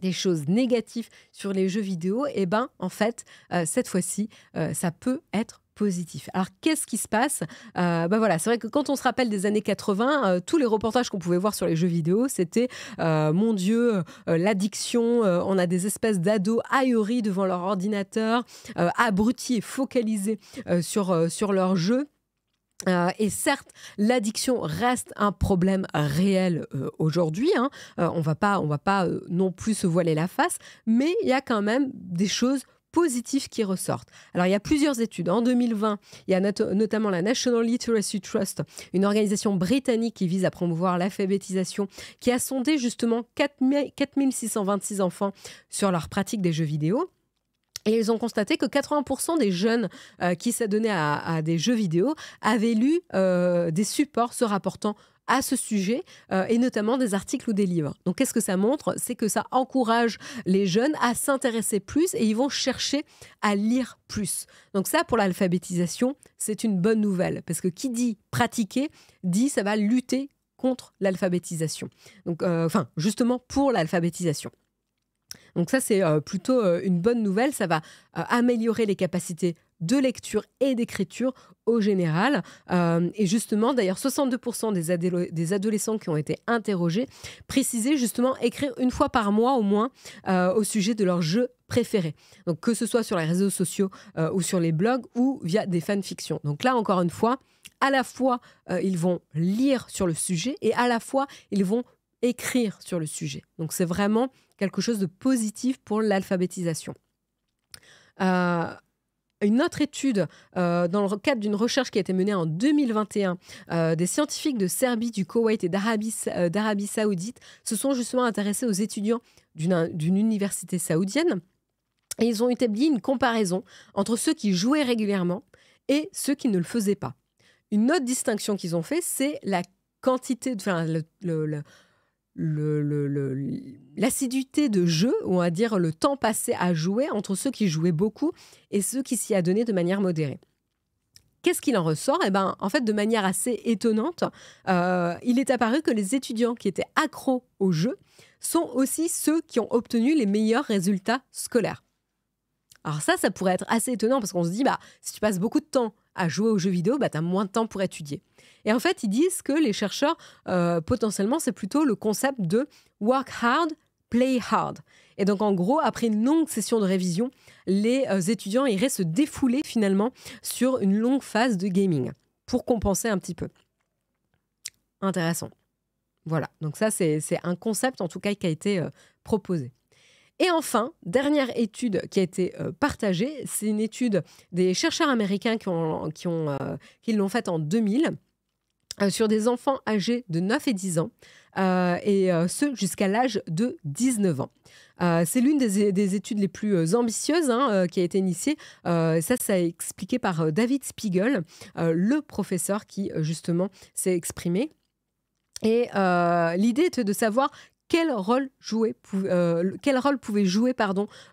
des choses négatives sur les jeux vidéo, et en fait, cette fois-ci, ça peut être positif. Alors, qu'est-ce qui se passe ? C'est vrai que quand on se rappelle des années 80, tous les reportages qu'on pouvait voir sur les jeux vidéo, c'était, mon Dieu, l'addiction, on a des espèces d'ados ahuris devant leur ordinateur, abrutis et focalisés sur leur jeu. Et certes, l'addiction reste un problème réel aujourd'hui. On va pas non plus se voiler la face, mais il y a quand même des choses positives qui ressortent. Alors, il y a plusieurs études. En 2020, il y a notamment la National Literacy Trust, une organisation britannique qui vise à promouvoir l'alphabétisation, qui a sondé justement 4626 enfants sur leur pratique des jeux vidéo. Et ils ont constaté que 80% des jeunes qui s'adonnaient à des jeux vidéo avaient lu des supports se rapportant à ce sujet, et notamment des articles ou des livres. Donc, qu'est-ce que ça montre ? C'est que ça encourage les jeunes à s'intéresser plus et ils vont chercher à lire plus. Donc ça, pour l'alphabétisation, c'est une bonne nouvelle parce que qui dit pratiquer, dit ça va lutter contre l'alphabétisation. Donc, justement pour l'alphabétisation. Donc ça, c'est plutôt une bonne nouvelle. Ça va améliorer les capacités de lecture et d'écriture au général. Et justement, d'ailleurs, 62% des adolescents qui ont été interrogés précisaient justement écrire une fois par mois au moins au sujet de leur jeu préféré. Donc que ce soit sur les réseaux sociaux ou sur les blogs ou via des fanfictions. Donc là, encore une fois, à la fois, ils vont lire sur le sujet et à la fois, ils vont écrire sur le sujet. Donc c'est vraiment quelque chose de positif pour l'alphabétisation. Une autre étude, dans le cadre d'une recherche qui a été menée en 2021, des scientifiques de Serbie, du Koweït et d'Arabie Saoudite se sont justement intéressés aux étudiants d'une université saoudienne et ils ont établi une comparaison entre ceux qui jouaient régulièrement et ceux qui ne le faisaient pas. Une autre distinction qu'ils ont fait, c'est la quantité, l'assiduité de jeu, ou on va dire le temps passé à jouer entre ceux qui jouaient beaucoup et ceux qui s'y adonnaient de manière modérée. Qu'est-ce qu'il en ressort ? En fait, de manière assez étonnante, il est apparu que les étudiants qui étaient accros au jeu sont aussi ceux qui ont obtenu les meilleurs résultats scolaires. Alors ça pourrait être assez étonnant parce qu'on se dit, si tu passes beaucoup de temps à jouer aux jeux vidéo, tu as moins de temps pour étudier. Et en fait, ils disent que les chercheurs, potentiellement, c'est plutôt le concept de work hard, play hard. Et donc, en gros, après une longue session de révision, les étudiants iraient se défouler finalement sur une longue phase de gaming pour compenser un petit peu. Intéressant. Voilà, donc ça, c'est un concept en tout cas qui a été proposé. Et enfin, dernière étude qui a été partagée, c'est une étude des chercheurs américains qui l'ont faite en 2000 sur des enfants âgés de 9 et 10 ans, et ce jusqu'à l'âge de 19 ans. C'est l'une des études les plus ambitieuses qui a été initiée. Ça est expliqué par David Spiegel, le professeur qui justement s'est exprimé. Et l'idée était de savoir quel rôle pouvait jouer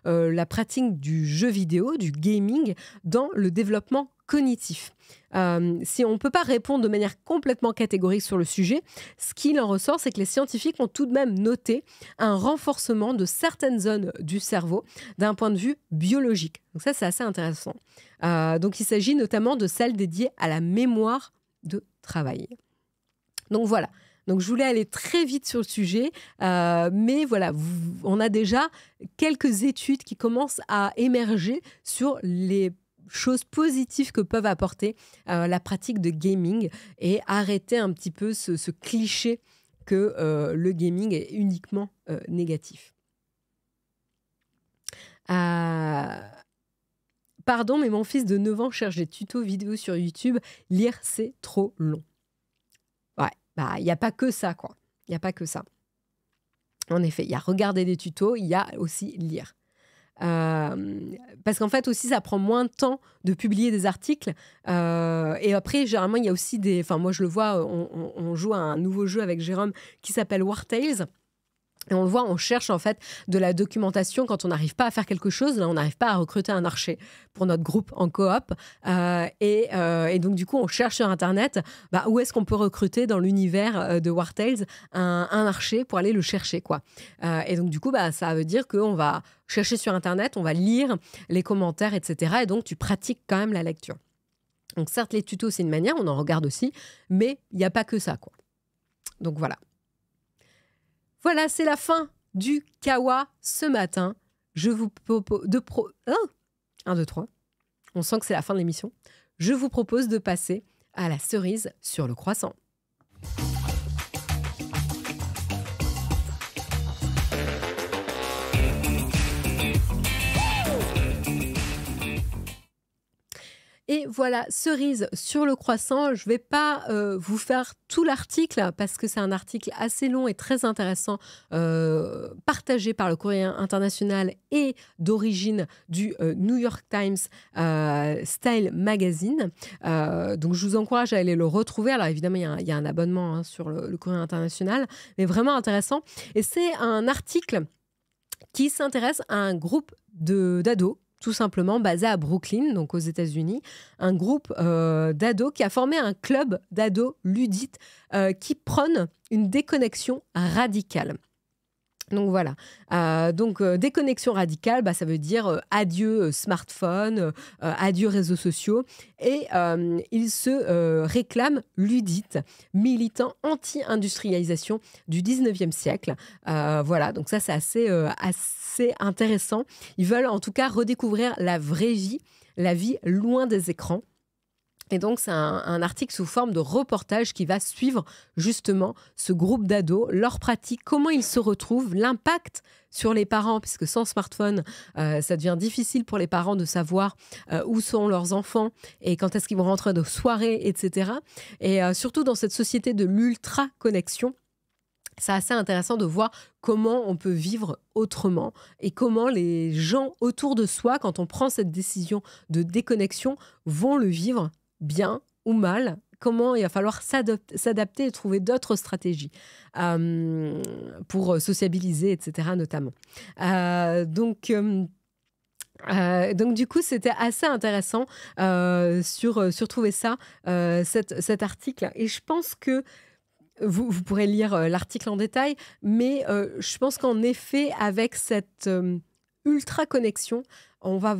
la pratique du jeu vidéo, du gaming, dans le développement cognitif. Si on ne peut pas répondre de manière complètement catégorique sur le sujet, ce qu'il en ressort, c'est que les scientifiques ont tout de même noté un renforcement de certaines zones du cerveau d'un point de vue biologique. Donc ça, c'est assez intéressant. Donc il s'agit notamment de celles dédiées à la mémoire de travail. Donc voilà. Donc, je voulais aller très vite sur le sujet, mais voilà, on a déjà quelques études qui commencent à émerger sur les choses positives que peuvent apporter la pratique de gaming et arrêter un petit peu ce cliché que le gaming est uniquement négatif. Pardon, mais mon fils de 9 ans cherche des tutos vidéo sur YouTube. Lire, c'est trop long. Ouais, il n'y a pas que ça, quoi. Il n'y a pas que ça. En effet, il y a regarder des tutos, il y a aussi lire. Parce qu'en fait aussi, ça prend moins de temps de publier des articles. Et après, généralement, il y a aussi des... Enfin, moi, je le vois, on joue à un nouveau jeu avec Jérôme qui s'appelle War Tales. Et on le voit, on cherche en fait de la documentation quand on n'arrive pas à faire quelque chose. Là, on n'arrive pas à recruter un archer pour notre groupe en coop. Et donc, du coup, on cherche sur Internet où est-ce qu'on peut recruter dans l'univers de War Tales un archer pour aller le chercher, quoi. Et donc, du coup, ça veut dire qu'on va chercher sur Internet, on va lire les commentaires, etc. Et donc, tu pratiques quand même la lecture. Donc, certes, les tutos, c'est une manière, on en regarde aussi, mais il n'y a pas que ça, quoi. Donc, voilà. Voilà, c'est la fin du Kawa ce matin. Je vous propose de 1, 2, 3. On sent que c'est la fin de l'émission. Je vous propose de passer à la cerise sur le croissant. Et voilà, cerise sur le croissant. Je ne vais pas vous faire tout l'article parce que c'est un article assez long et très intéressant, partagé par le Courrier International et d'origine du New York Times Style Magazine. Donc, je vous encourage à aller le retrouver. Alors, évidemment, il y a un abonnement sur le Courrier International, mais vraiment intéressant. Et c'est un article qui s'intéresse à un groupe d'ados, tout simplement basé à Brooklyn, donc aux États-Unis, un groupe d'ados qui a formé un club d'ados ludites qui prône une déconnexion radicale. Donc voilà, déconnexion radicale, ça veut dire adieu smartphone, adieu réseaux sociaux, et ils se réclament ludites, militants anti-industrialisation du 19e siècle. Voilà, donc ça c'est assez intéressant. Ils veulent en tout cas redécouvrir la vraie vie, la vie loin des écrans. Et donc, c'est un article sous forme de reportage qui va suivre justement ce groupe d'ados, leurs pratiques, comment ils se retrouvent, l'impact sur les parents, puisque sans smartphone, ça devient difficile pour les parents de savoir où sont leurs enfants et quand est-ce qu'ils vont rentrer de soirée, etc. Et surtout dans cette société de l'ultra-connexion, c'est assez intéressant de voir comment on peut vivre autrement et comment les gens autour de soi, quand on prend cette décision de déconnexion, vont le vivre bien ou mal, comment il va falloir s'adapter et trouver d'autres stratégies pour sociabiliser, etc. notamment. Donc, du coup, c'était assez intéressant sur trouver ça, cet article. Et je pense que vous pourrez lire l'article en détail, mais je pense qu'en effet, avec cette ultra-connexion, on va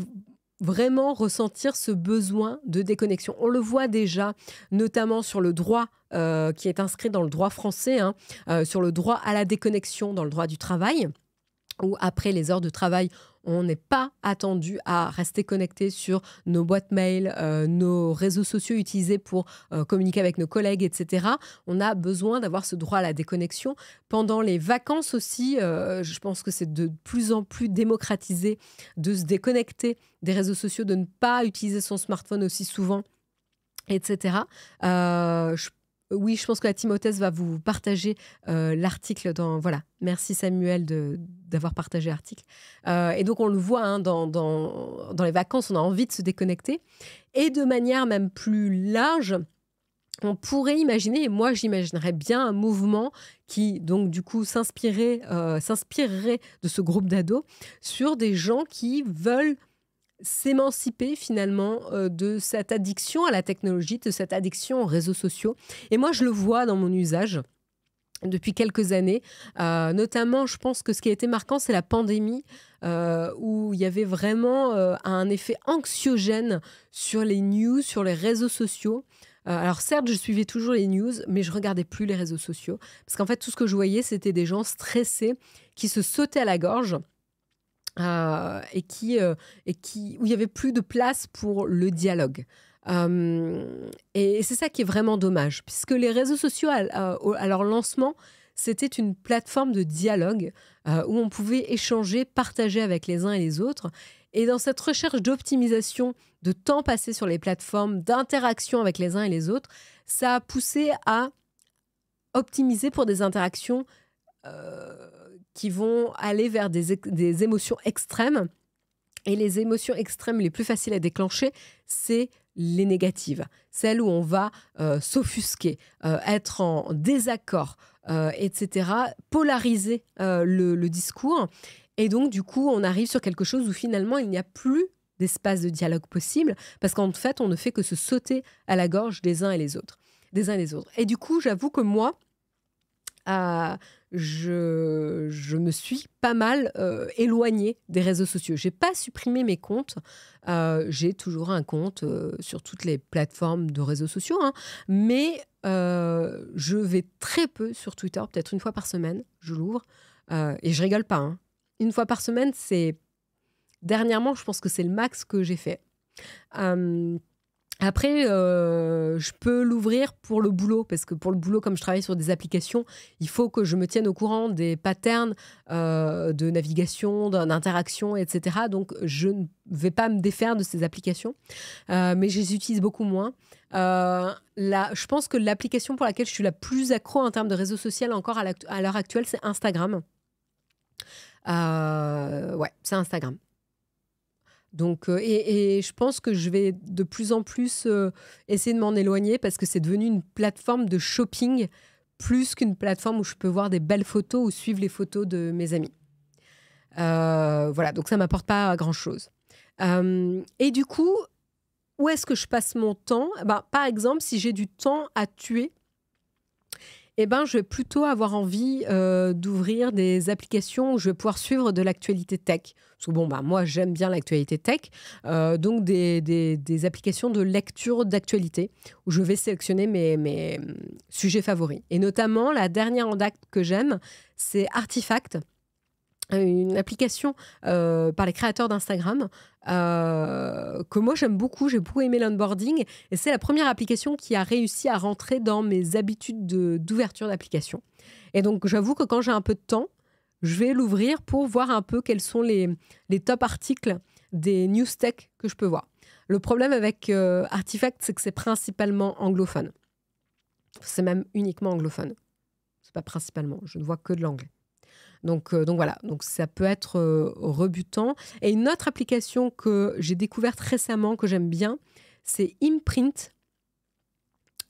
vraiment ressentir ce besoin de déconnexion. On le voit déjà, notamment sur le droit qui est inscrit dans le droit français, hein, sur le droit à la déconnexion dans le droit du travail, où après les heures de travail, on n'est pas attendu à rester connecté sur nos boîtes mail, nos réseaux sociaux utilisés pour communiquer avec nos collègues, etc. On a besoin d'avoir ce droit à la déconnexion. Pendant les vacances aussi, je pense que c'est de plus en plus démocratisé de se déconnecter des réseaux sociaux, de ne pas utiliser son smartphone aussi souvent, etc. Oui, je pense que la Timothée va vous partager l'article dans... Voilà, merci Samuel d'avoir partagé l'article. Et donc, on le voit, hein, dans les vacances, on a envie de se déconnecter. Et de manière même plus large, on pourrait imaginer, et moi j'imaginerais bien un mouvement qui, donc du coup, s'inspirerait de ce groupe d'ados sur des gens qui veulent s'émanciper finalement de cette addiction à la technologie, de cette addiction aux réseaux sociaux. Et moi, je le vois dans mon usage depuis quelques années. Notamment, je pense que ce qui a été marquant, c'est la pandémie, où il y avait vraiment un effet anxiogène sur les news, sur les réseaux sociaux. Alors certes, je suivais toujours les news, mais je regardais plus les réseaux sociaux. Parce qu'en fait, tout ce que je voyais, c'était des gens stressés qui se sautaient à la gorge. Où il n'y avait plus de place pour le dialogue. Et c'est ça qui est vraiment dommage, puisque les réseaux sociaux, à leur lancement, c'était une plateforme de dialogue où on pouvait échanger, partager avec les uns et les autres. Et dans cette recherche d'optimisation, de temps passé sur les plateformes, d'interaction avec les uns et les autres, ça a poussé à optimiser pour des interactions qui vont aller vers des émotions extrêmes. Et les émotions extrêmes les plus faciles à déclencher, c'est les négatives. Celles où on va s'offusquer, être en désaccord, etc. Polariser le discours. Et donc, du coup, on arrive sur quelque chose où finalement, il n'y a plus d'espace de dialogue possible parce qu'en fait, on ne fait que se sauter à la gorge des uns et les autres. Et du coup, j'avoue que moi, je me suis pas mal éloignée des réseaux sociaux. J'ai pas supprimé mes comptes. J'ai toujours un compte sur toutes les plateformes de réseaux sociaux, hein, mais je vais très peu sur Twitter, peut-être une fois par semaine, je l'ouvre. Et je rigole pas, hein. Une fois par semaine, c'est... Dernièrement, je pense que c'est le max que j'ai fait. Après, je peux l'ouvrir pour le boulot, parce que pour le boulot, comme je travaille sur des applications, il faut que je me tienne au courant des patterns de navigation, d'interaction, etc. Donc, je ne vais pas me défaire de ces applications, mais je les utilise beaucoup moins. Je pense que l'application pour laquelle je suis la plus accro en termes de réseau social encore à l'heure actuelle, c'est Instagram. Ouais, c'est Instagram. Donc, et je pense que je vais de plus en plus essayer de m'en éloigner parce que c'est devenu une plateforme de shopping plus qu'une plateforme où je peux voir des belles photos ou suivre les photos de mes amis. Voilà, donc ça ne m'apporte pas grand-chose. Et du coup, où est-ce que je passe mon temps ? Par exemple, si j'ai du temps à tuer, je vais plutôt avoir envie d'ouvrir des applications où je vais pouvoir suivre de l'actualité tech. Parce que moi, j'aime bien l'actualité tech. Donc, des applications de lecture d'actualité où je vais sélectionner mes sujets favoris. Et notamment, la dernière en date que j'aime, c'est Artifact, une application par les créateurs d'Instagram que moi j'aime beaucoup, j'ai beaucoup aimé l'onboarding et c'est la première application qui a réussi à rentrer dans mes habitudes d'ouverture d'application. Et donc j'avoue que quand j'ai un peu de temps, je vais l'ouvrir pour voir un peu quels sont les top articles des news tech que je peux voir. Le problème avec Artifact, c'est que c'est principalement anglophone. C'est même uniquement anglophone. C'est pas principalement, je ne vois que de l'anglais. Donc voilà, donc ça peut être rebutant. Et une autre application que j'ai découverte récemment, que j'aime bien, c'est Imprint.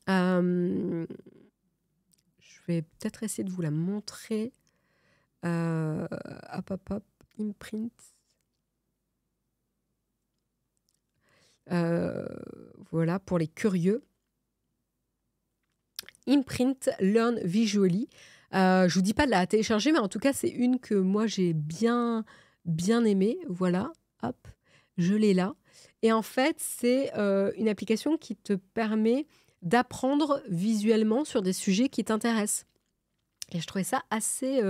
Je vais peut-être essayer de vous la montrer. Hop, Imprint. Voilà, pour les curieux. Imprint Learn Visually. Je vous dis pas de la télécharger, mais en tout cas, c'est une que moi, j'ai bien aimée. Voilà, hop, je l'ai là. Et en fait, c'est une application qui te permet d'apprendre visuellement sur des sujets qui t'intéressent. Et je trouvais ça assez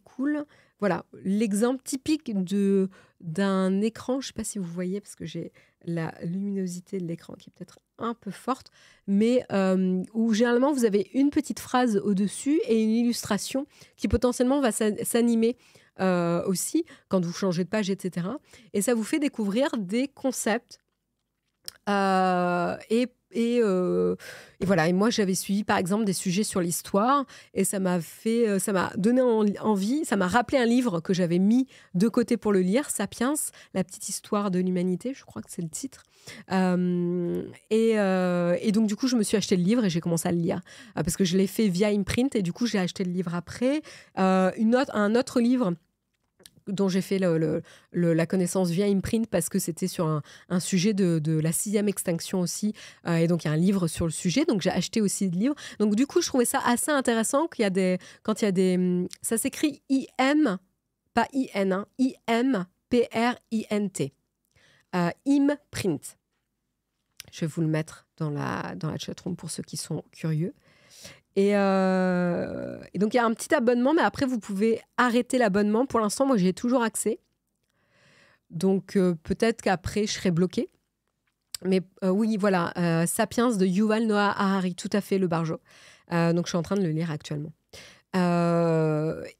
cool. Voilà, l'exemple typique d'un écran, je ne sais pas si vous voyez, parce que j'ai la luminosité de l'écran qui est peut-être un peu forte, mais où généralement vous avez une petite phrase au-dessus et une illustration qui potentiellement va s'animer aussi quand vous changez de page, etc. Et ça vous fait découvrir des concepts et voilà. Et moi, j'avais suivi, par exemple, des sujets sur l'histoire et ça m'a donné envie, ça m'a rappelé un livre que j'avais mis de côté pour le lire, Sapiens, la petite histoire de l'humanité, je crois que c'est le titre. Et donc, du coup, je me suis acheté le livre et j'ai commencé à le lire parce que je l'ai fait via Imprint et du coup, j'ai acheté le livre après. Un autre livre dont j'ai fait la connaissance via Imprint parce que c'était sur un sujet de la 6e extinction aussi. Et donc, il y a un livre sur le sujet. Donc, j'ai acheté aussi le livre. Donc, du coup, je trouvais ça assez intéressant quand il y a des... Ça s'écrit IM, pas IN, hein, IMPRINT. Imprint. Je vais vous le mettre dans la chatroom pour ceux qui sont curieux. Et donc, il y a un petit abonnement, mais après, vous pouvez arrêter l'abonnement. Pour l'instant, moi, j'ai toujours accès. Donc, peut-être qu'après, je serai bloquée. Mais oui, voilà, Sapiens de Yuval Noah Harari, tout à fait, le Barjo. Donc, je suis en train de le lire actuellement.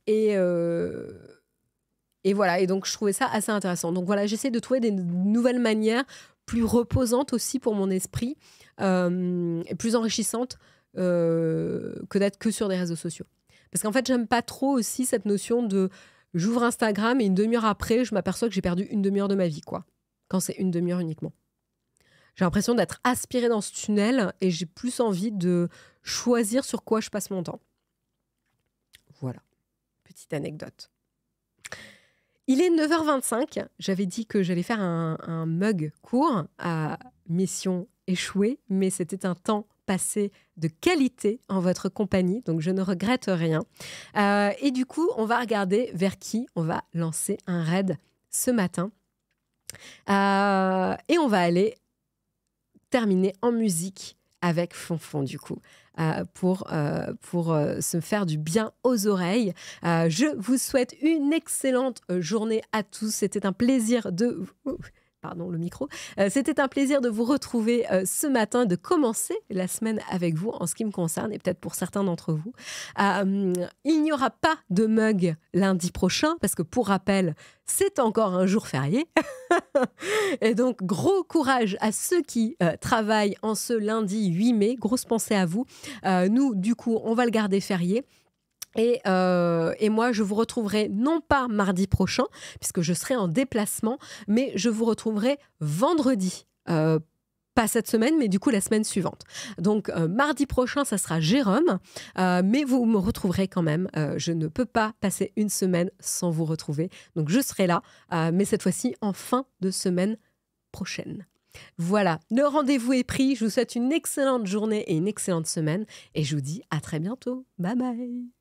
Et voilà, et donc, je trouvais ça assez intéressant. Donc, voilà, j'essaie de trouver des nouvelles manières plus reposantes aussi pour mon esprit et plus enrichissantes que d'être que sur des réseaux sociaux. Parce qu'en fait, j'aime pas trop aussi cette notion de j'ouvre Instagram et une demi-heure après, je m'aperçois que j'ai perdu une demi-heure de ma vie, quoi. Quand c'est une demi-heure uniquement. J'ai l'impression d'être aspirée dans ce tunnel et j'ai plus envie de choisir sur quoi je passe mon temps. Voilà. Petite anecdote. Il est 9h25. J'avais dit que j'allais faire un mug court à mission échouée, mais c'était un temps passé de qualité en votre compagnie, donc je ne regrette rien. Et du coup, on va regarder vers qui on va lancer un raid ce matin. Et on va aller terminer en musique avec Fonfon, du coup, pour se faire du bien aux oreilles. Je vous souhaite une excellente journée à tous. C'était un plaisir de... Pardon, le micro. C'était un plaisir de vous retrouver ce matin, de commencer la semaine avec vous en ce qui me concerne et peut-être pour certains d'entre vous. Il n'y aura pas de mug lundi prochain parce que pour rappel, c'est encore un jour férié. Et donc, gros courage à ceux qui travaillent en ce lundi 8 mai. Grosse pensée à vous. Nous, du coup, on va le garder férié. Et moi, je vous retrouverai non pas mardi prochain, puisque je serai en déplacement, mais je vous retrouverai vendredi. Pas cette semaine, mais du coup la semaine suivante. Donc mardi prochain, ça sera Jérôme, mais vous me retrouverez quand même. Je ne peux pas passer une semaine sans vous retrouver. Donc je serai là, mais cette fois-ci en fin de semaine prochaine. Voilà, le rendez-vous est pris. Je vous souhaite une excellente journée et une excellente semaine. Et je vous dis à très bientôt. Bye bye.